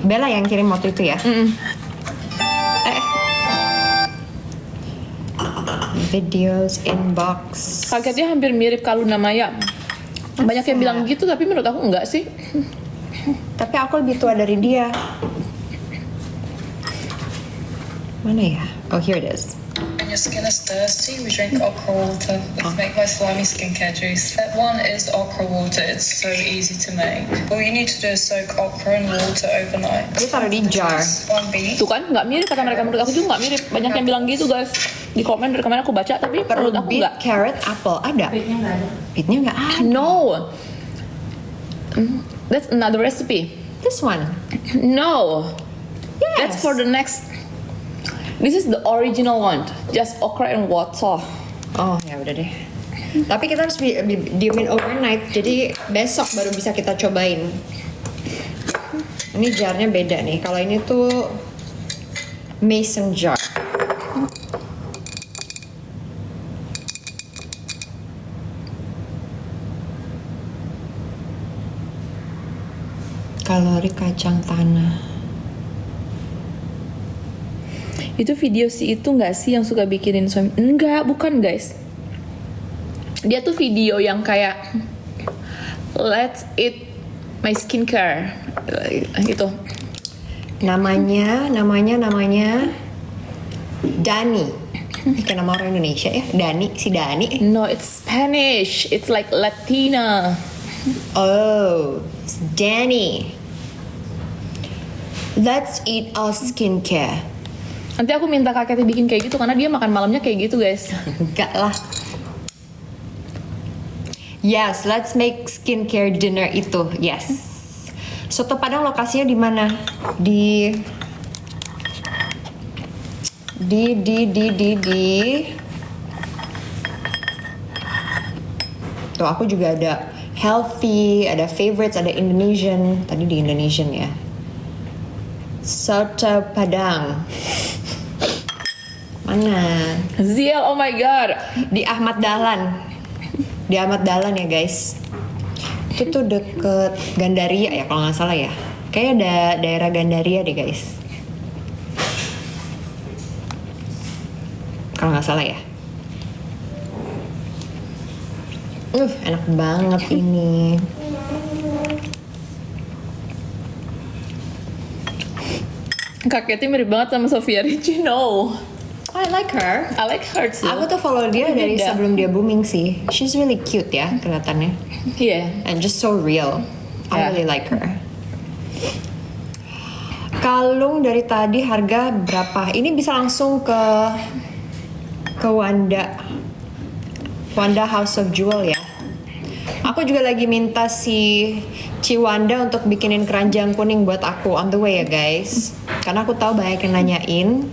Bella yang kirim waktu itu ya? Videos inbox. Kagetnya hampir mirip Kaluna Maya. Banyak yang bilang gitu tapi menurut aku enggak sih. Tapi aku lebih tua dari dia. Mana ya? Oh, here it is. When your skin is thirsty, we drink okra water. Let's make my slimy skincare juice. Step 1 is okra water. It's so easy to make. All you need to do is soak okra in water overnight. Dia taruh di jar. 1B. Tuh kan nggak mirip kata mereka, menurut aku juga nggak mirip. Banyak yang bilang gitu guys. Di komen dari kemarin aku baca tapi Perlu menurut aku beet, nggak. carrot, apple ada. Beetnya nggak ada. No. That's another recipe. This one. No. Yes. That's for the next. This is the original one. Just okra and water. Oh ya udah deh. Tapi kita harus diemin overnight. Jadi besok baru bisa kita cobain. Ini jarnya beda nih. Kalau ini tuh mason jar. Kalori kacang tanah. Itu video si itu nggak sih yang suka bikinin suami? Enggak, bukan guys. Dia tuh video yang kayak let's eat my skincare gitu. Namanya Dani. Kayak nama orang Indonesia ya, si Dani. No, it's Spanish. It's like Latina. Oh, it's Danny. Let's eat our skincare. Nanti aku minta kakeknya bikin kayak gitu karena dia makan malamnya kayak gitu guys. Enggak lah. Yes, let's make skincare dinner itu. Yes. Soto Padang lokasinya di mana? Di Tuh aku juga ada healthy, ada favorites, ada Indonesian. Tadi di Indonesian ya. Soto Padang. Mana? Ziel, oh my god. Di Ahmad Dahlan. Di Ahmad Dahlan ya guys. Itu tuh deket Gandaria ya kalau nggak salah ya. Kayaknya ada daerah Gandaria deh guys. Kalau nggak salah ya. Enak banget ini. Kakeknya mirip banget sama Sofia Regino. I like her. I like her too. Aku tuh follow dia dari Beda. sebelum dia booming sih. She's really cute ya kelihatannya. Iya. And just so real. I Yeah. really like her. Kalung dari tadi harga berapa? Ini bisa langsung ke Wanda House of Jewel ya. Aku juga lagi minta si Ciwanda untuk bikinin keranjang kuning buat aku on the way ya guys. Karena aku tahu banyak yang nanyain.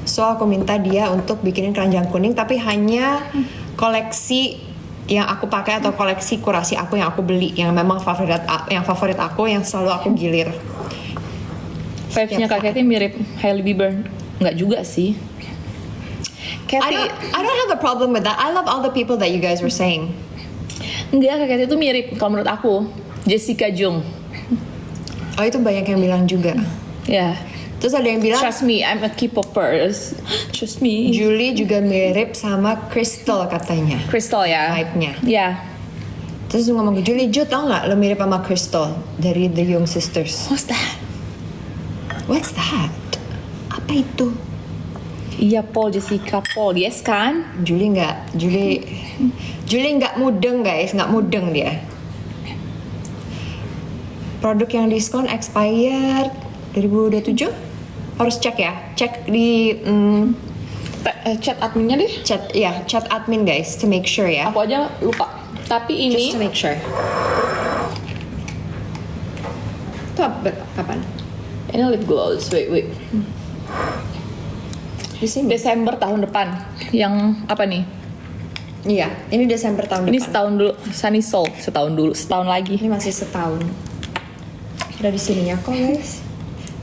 So aku minta dia untuk bikinin keranjang kuning tapi hanya koleksi yang aku pakai atau koleksi kurasi aku yang aku beli yang memang favorit aku yang selalu aku gilir. Vibes-nya Setiap kakeknya mirip Hailey Bieber. Nggak juga sih. Kathy, I don't have a problem with that. I love all the people that you guys were saying. enggak, kakeknya itu mirip kalau menurut aku. Jessica Jung. Oh itu banyak yang bilang juga. Ya. Terus ada yang bilang Trust me, I'm a K-popers. Trust me. Julie juga mirip sama Crystal katanya. Crystal ya. Vibe-nya. Ya. Terus dia ngomong ke Julie, Ju tau gak lo mirip sama Crystal dari The Young Sisters? What's that? What's that? Apa itu? Iya, Paul, Jessica, Paul. Yes kan? Julie nggak mudeng guys, nggak mudeng dia. Produk yang diskon expired 2027 harus cek ya, cek di Chat adminnya deh. chat admin guys to make sure ya. Aku aja lupa. Tapi Just ini to make sure. Itu kapan? ini lip gloss. Wait. Di sini. Desember tahun depan. Yang apa nih? Iya, ini Desember tahun Ini depan. setahun dulu. Sunny Soul setahun dulu. Setahun lagi. Ini masih setahun. Udah di sininya kok guys.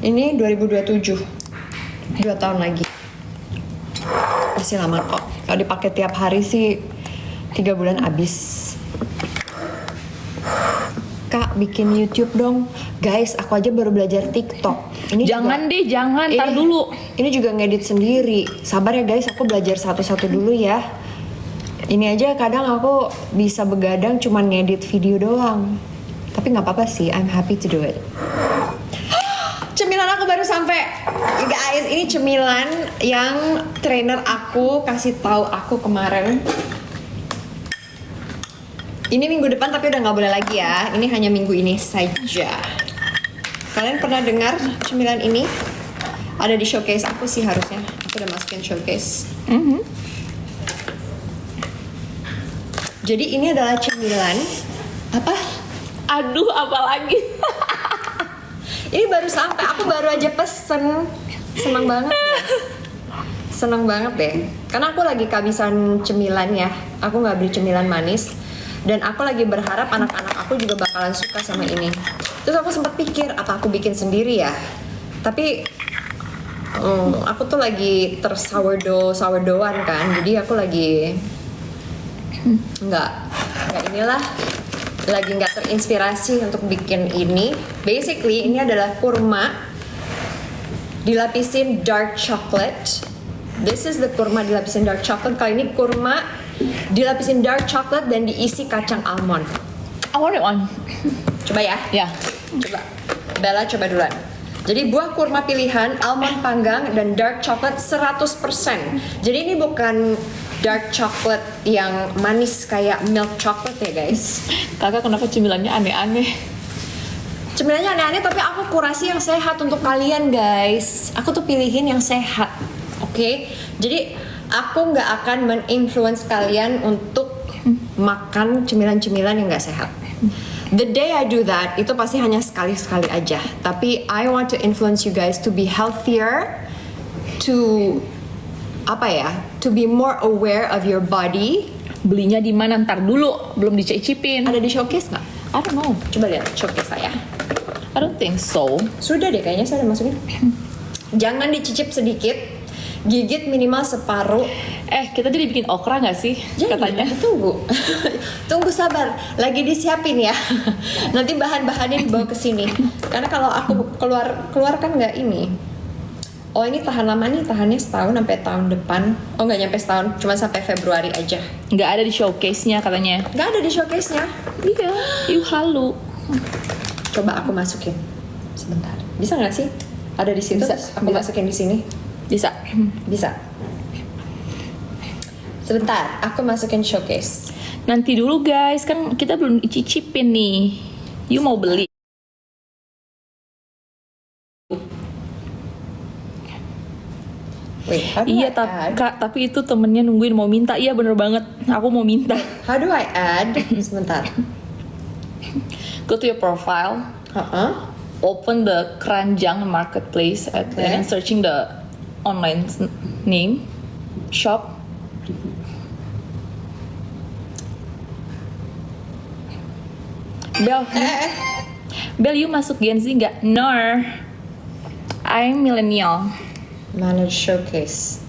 Ini 2027. 2 tahun lagi. Masih lama kok. Kalau dipakai tiap hari sih 3 bulan habis. Kak, bikin YouTube dong. Guys, aku aja baru belajar TikTok. Ini Jangan deh, jangan. Ntar dulu. Ini juga ngedit sendiri. Sabar ya guys, aku belajar satu-satu dulu ya. Ini aja kadang aku bisa begadang cuman ngedit video doang. Tapi nggak apa-apa sih, I'm happy to do it. Cemilan aku baru sampai. Guys, ini cemilan yang trainer aku kasih tahu aku kemarin. Ini minggu depan tapi udah nggak boleh lagi ya. Ini hanya minggu ini saja. Kalian pernah dengar cemilan ini? Ada di showcase aku sih harusnya. Aku udah masukin showcase. Jadi ini adalah cemilan apa? Aduh, apa lagi? Ini baru sampai, aku baru aja pesen. Seneng banget deh. Seneng banget deh. Karena aku lagi kehabisan cemilan ya. Aku nggak beli cemilan manis. Dan aku lagi berharap anak-anak aku juga bakalan suka sama ini. Terus aku sempat pikir, apa aku bikin sendiri ya? Tapi aku tuh lagi sourdoughan kan. Jadi aku lagi nggak inilah, lagi nggak terinspirasi untuk bikin ini. Basically ini adalah kurma dilapisin dark chocolate. This is the kurma dilapisin dark chocolate. Kali ini kurma dilapisin dark chocolate dan diisi kacang almond. I want it on. Coba ya. Ya. Coba. Bella coba duluan. Jadi buah kurma pilihan, almond panggang, dan dark chocolate 100%. Jadi ini bukan dark chocolate yang manis kayak milk chocolate ya guys. Kakak kenapa cemilannya aneh-aneh? Cemilannya aneh-aneh tapi aku kurasi yang sehat untuk kalian guys. Aku tuh pilihin yang sehat. Oke? Jadi aku nggak akan men-influence kalian untuk makan cemilan-cemilan yang nggak sehat. The day I do that, itu pasti hanya sekali-sekali aja. Tapi I want to influence you guys to be healthier, to apa ya, to be more aware of your body. Belinya di mana ntar dulu, belum dicicipin. Ada di showcase nggak? I don't know. Coba lihat showcase saya. I don't think so. Sudah deh kayaknya saya udah masukin. Jangan dicicip sedikit, gigit minimal separuh. Kita jadi bikin okra nggak sih? Katanya. Tunggu. Tunggu sabar, lagi disiapin ya. Nanti bahan-bahannya dibawa ke sini. Karena kalau aku keluarkan nggak ini. Oh ini tahan lama nih, tahannya setahun sampai tahun depan. Oh nggak nyampe setahun, cuma sampai Februari aja. Nggak ada di showcase-nya katanya. Nggak ada di showcase-nya. Iya, you halu. Coba aku masukin. Sebentar. Bisa nggak sih? Ada di situ. Bisa, Terus aku bisa. masukin di sini. Bisa. Bisa. Sebentar, aku masukin showcase. Nanti dulu guys, kan kita belum dicicipin nih. You mau beli? Wait, how do Iya, I add? tapi itu temennya nungguin mau minta. Iya bener banget, aku mau minta. How do I add? Sebentar. Go to your profile, open the Keranjang Marketplace, and then searching the online name, shop. Bel, you masuk Gen Z nggak? No, I'm millennial. Manage showcase.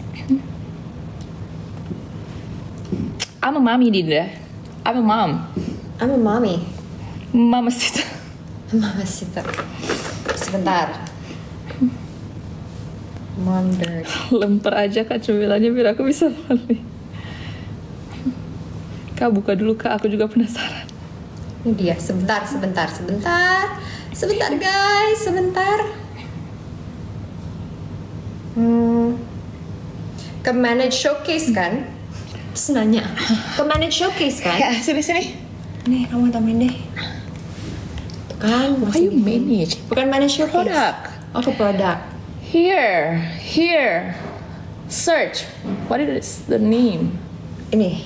I'm a mommy, Dinda. I'm a mom. I'm a mommy. Mama sita. Mama Sita. Sebentar. Mom dirt. Lempar aja kak cemilannya biar aku bisa beli. Kak buka dulu kak, aku juga penasaran. Ini dia. Sebentar guys, sebentar. Ke manage showcase kan? Terus nanya, ke manage showcase kan? Ya sini. Nih, kamu tambahin deh. Tuh kan, Why masih you manage? bukan manage showcase. Product. Oh, ke produk. Here. Search. What is the name? Ini.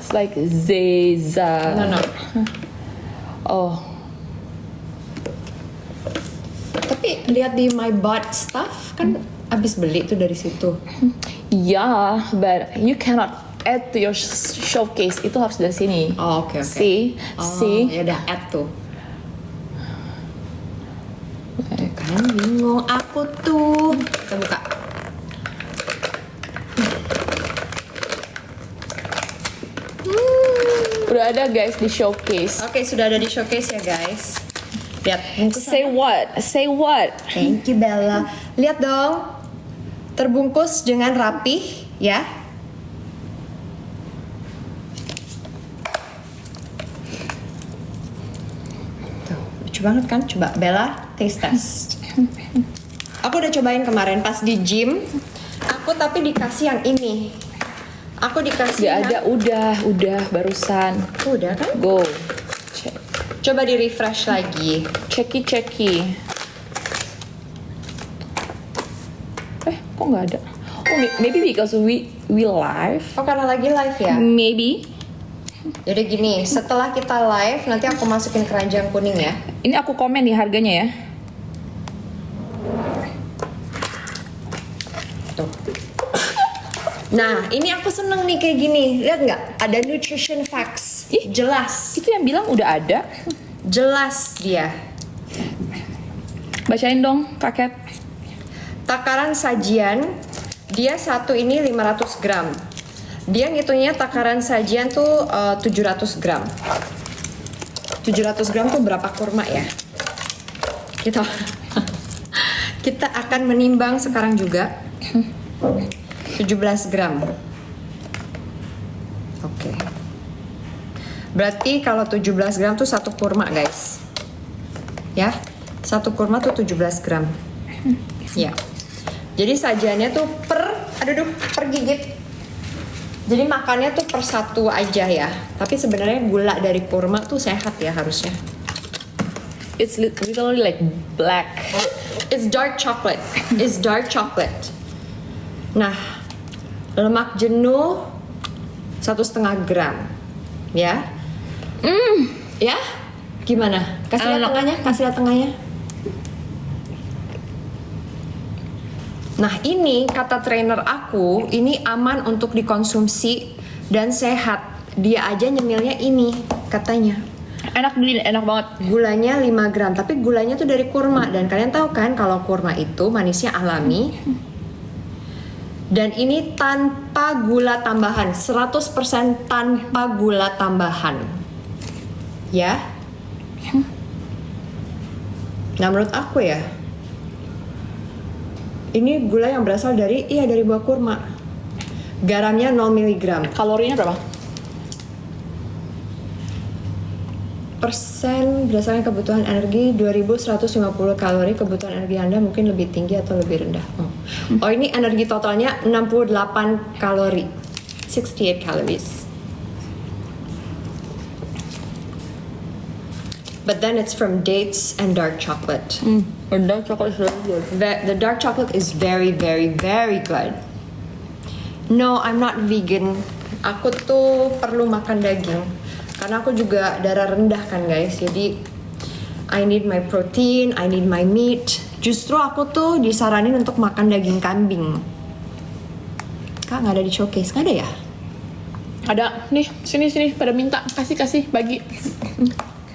It's like Zeza. No. Oh, Tapi lihat di my bot stuff kan abis beli tuh dari situ. yeah, but you cannot add to your showcase. Itu harus dari sini. Oh, oke. See? Ya udah add tuh. Tuh kan bingung aku tuh. Kita buka. Udah ada guys di showcase. Oke, sudah ada di showcase ya guys. Lihat bungkusan. Say what? Thank you Bella. Lihat dong. Terbungkus dengan rapih ya. Tuh, lucu banget kan? Coba Bella taste test. Aku udah cobain kemarin pas di gym. Aku tapi dikasih yang ini. Aku dikasih Gak ada, udah barusan. Udah kan? Go. Check. Coba di refresh lagi. Checky. Kok nggak ada? Oh, maybe because we live. Oh karena lagi live ya? Maybe. Jadi gini, setelah kita live nanti aku masukin keranjang kuning ya. Ini aku komen nih harganya ya. Tuh. Nah, ini aku seneng nih kayak gini. Lihat nggak? Ada nutrition facts. Ih. Jelas. Itu yang bilang udah ada. Jelas dia. Bacain dong paket. Takaran sajian, dia satu ini 500 gram. Dia ngitungnya takaran sajian tuh 700 gram. 700 gram tuh berapa kurma ya? Kita kita akan menimbang sekarang juga. 17 gram. Oke. Berarti kalau 17 gram tuh satu kurma, guys. Ya. Satu kurma tuh 17 gram. Ya. Jadi sajiannya tuh per gigit. Jadi makannya tuh per satu aja ya. Tapi sebenarnya gula dari kurma tuh sehat ya harusnya. It's literally like black. It's dark chocolate. It's dark chocolate. Nah, lemak jenuh 1,5 gram. Ya. Ya? Gimana? Kasih lihat Enak. tengahnya, kasih lihat tengahnya. Nah, ini kata trainer aku, ini aman untuk dikonsumsi dan sehat. Dia aja nyemilnya ini, katanya. Enak beli, enak banget. Gulanya 5 gram, tapi gulanya tuh dari kurma. Dan kalian tahu kan kalau kurma itu manisnya alami. Dan ini tanpa gula tambahan, 100% tanpa gula tambahan. Ya? Nah, menurut aku ya, ini gula yang berasal dari buah kurma. Garamnya 0 mg. Kalorinya berapa? Persen berdasarkan kebutuhan energi 2150 kalori. Kebutuhan energi Anda mungkin lebih tinggi atau lebih rendah. Oh, ini energi totalnya 68 kalori. 68 calories. But then it's from dates and dark chocolate. Dark chocolate is really good. The dark chocolate is very, very, very good. No, I'm not vegan. Aku tuh perlu makan daging. Karena aku juga darah rendah kan guys. Jadi I need my protein, I need my meat. Justru aku tuh disaranin untuk makan daging kambing. Kak, nggak ada di showcase, nggak ada ya? Ada nih, sini pada minta, kasih bagi.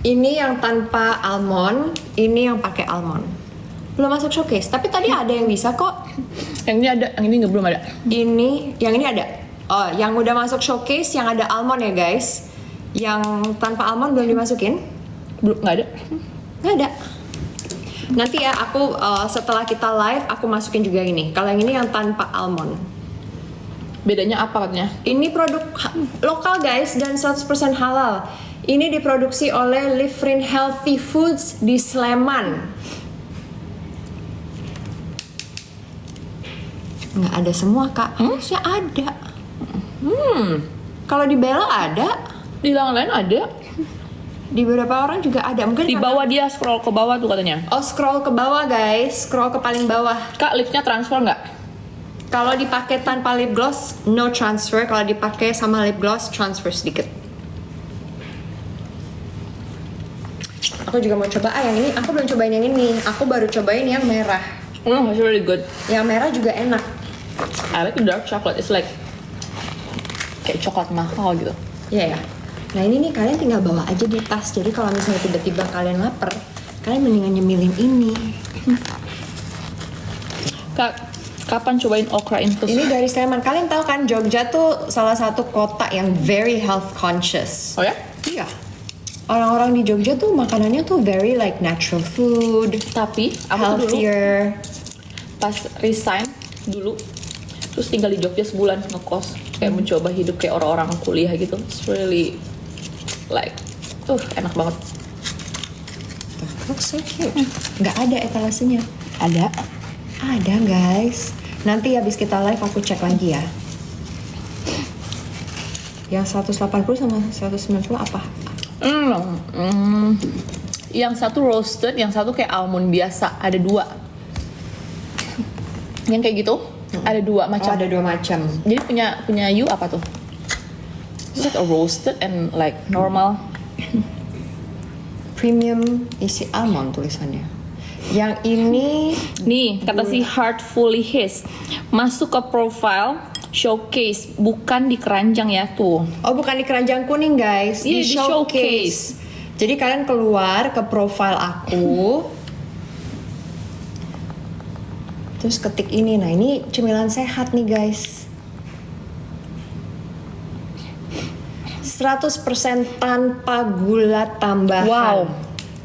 Ini yang tanpa almond, ini yang pakai almond. Belum masuk showcase, tapi tadi ada yang bisa kok. Yang ini ada, yang ini belum ada. Yang ini ada. Oh, yang udah masuk showcase yang ada almond ya guys. Yang tanpa almond belum dimasukin? Belum, nggak ada. Nggak ada. Nanti ya aku setelah kita live aku masukin juga ini. Kalau yang ini yang tanpa almond. Bedanya apa katanya? Ini produk lokal guys dan 100% halal. Ini diproduksi oleh Livrin Healthy Foods di Sleman. Nggak ada semua kak, harusnya ada. Kalau di Bella ada, Di lain ada. di beberapa orang juga ada. Mungkin Di karena- bawah dia scroll ke bawah tuh katanya. Oh, scroll ke bawah guys, scroll ke paling bawah. Kak, liftnya transfer nggak? Kalau dipakai tanpa lip gloss, no transfer. Kalau dipakai sama lip gloss, transfer sedikit. Aku juga mau coba yang ini. Aku belum cobain yang ini. Aku baru cobain yang merah. It's really good. Yang merah juga enak. I like the dark chocolate. It's like kayak coklat mahal gitu. Iya ya. Nah ini nih kalian tinggal bawa aja di tas. Jadi kalau misalnya tiba-tiba kalian lapar, kalian mendingan nyemilin ini. Kak, kapan cobain okra infus? Ini dari Sleman. Kalian tahu kan Jogja tuh salah satu kota yang very health conscious. Oh ya? Iya. Orang-orang di Jogja tuh makanannya tuh very like natural food, Tapi aku tuh dulu healthier. pas resign dulu, terus tinggal di Jogja sebulan ngekos, kayak mencoba hidup kayak orang-orang kuliah gitu. It's really like, enak banget. Looks so cute. Nggak ada etalasenya. Ada. Ada guys. Nanti habis kita live aku cek lagi ya. Yang 180 sama 190 apa? Yang satu roasted, yang satu kayak almond biasa. Ada dua. Yang kayak gitu, ada dua macam. Oh, ada dua macam. Jadi punya you apa tuh? It's like a roasted and like normal. Premium isi almond tulisannya. Yang ini Nih, kata si Heartfully His, masuk ke profile showcase, bukan di keranjang ya tuh. oh bukan di keranjang kuning guys, Iya, di showcase. Jadi kalian keluar ke profile aku. Terus ketik ini. Nah, ini cemilan sehat nih guys. 100% tanpa gula tambahan. Wow.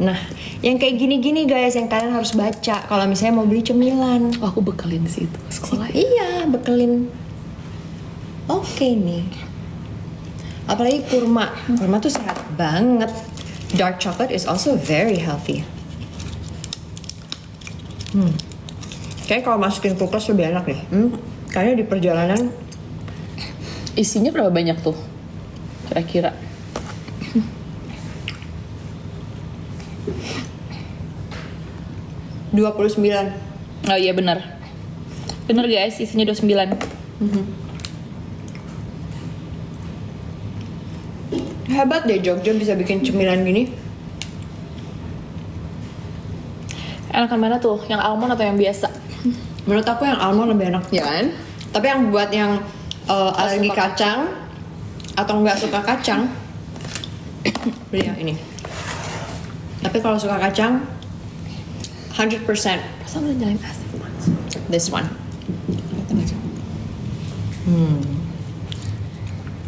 Nah, yang kayak gini-gini guys, yang kalian harus baca kalau misalnya mau beli cemilan. Oh, aku bekelin sih itu sekolah. Iya, bekelin. Oke nih. Apalagi kurma. Kurma tuh sehat banget. Dark chocolate is also very healthy. Kayak kalau masukin kulkas lebih enak deh. Kayaknya di perjalanan Isinya berapa banyak tuh? Kira-kira. 29. Oh iya benar. Benar guys, isinya 29. Hebat deh Jogja bisa bikin cemilan gini. Enakan mana tuh? Yang almond atau yang biasa? Menurut aku yang almond lebih enak. Ya kan? Tapi yang buat yang alergi suka kacang atau nggak suka kacang, beli yang ini. Tapi kalau suka kacang, 100% Masa udah nyalain asap? this one.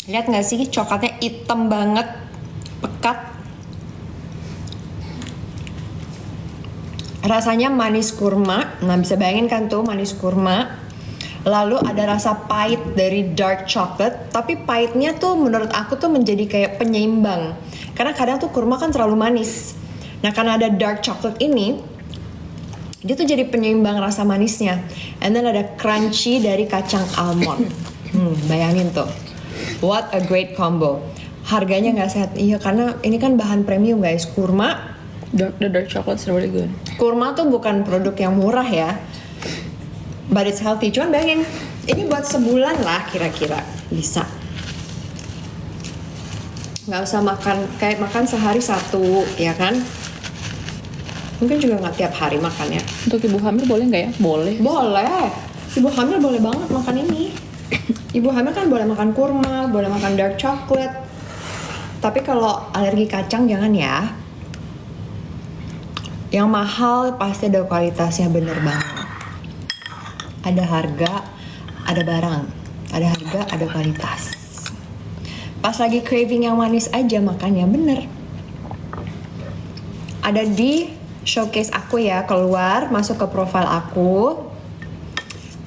Lihat nggak sih coklatnya hitam banget, pekat. Rasanya manis kurma. Nah bisa bayangin kan tuh manis kurma. Lalu ada rasa pahit dari dark chocolate, tapi pahitnya tuh menurut aku tuh menjadi kayak penyeimbang. Karena kadang tuh kurma kan terlalu manis. Nah karena ada dark chocolate ini, dia tuh jadi penyeimbang rasa manisnya. And then ada crunchy dari kacang almond. Bayangin tuh, what a great combo. Harganya nggak sehat, iya karena ini kan bahan premium guys. Kurma, The dark chocolate is really good. kurma tuh bukan produk yang murah ya. But it's healthy. Cuman bayangin, ini buat sebulan lah kira-kira bisa. Nggak usah makan, kayak makan sehari satu, ya kan? Mungkin juga nggak tiap hari makannya. Untuk ibu hamil boleh nggak ya? Boleh. Boleh. Ibu hamil boleh banget makan ini. Ibu hamil kan boleh makan kurma, boleh makan dark chocolate. Tapi kalau alergi kacang jangan ya. Yang mahal pasti ada kualitasnya bener banget. Ada harga, ada barang. Ada harga, ada kualitas. Pas lagi craving yang manis aja makannya bener. Ada di showcase aku ya, keluar masuk ke profile aku.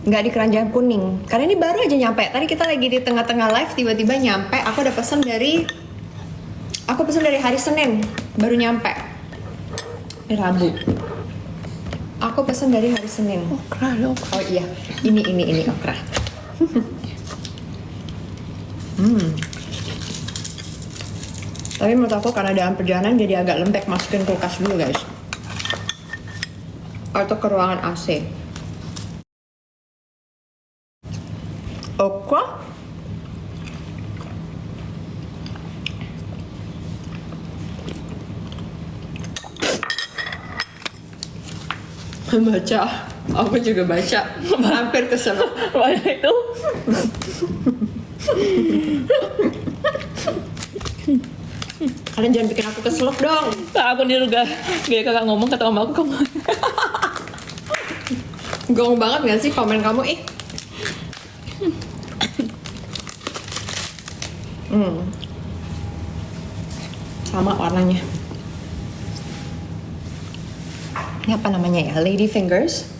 Nggak di keranjang kuning. Karena ini baru aja nyampe. Tadi kita lagi di tengah-tengah live tiba-tiba nyampe. Aku udah pesen dari hari Senin baru nyampe. Rabu. Aku pesen dari hari Senin. Okra, ada okra. Oh iya, ini okra. Tapi menurut aku karena dalam perjalanan jadi agak lembek, masukin kulkas dulu guys. Atau ke ruangan AC. Okra. Baca, aku juga baca. Hampir keselak. Mana itu? Kalian jangan bikin aku keselak dong. Nah, aku nih juga gaya kakak ngomong kata mama aku kamu. Gong banget gak sih komen kamu ih? Sama warnanya. Ini apa namanya ya? Lady fingers.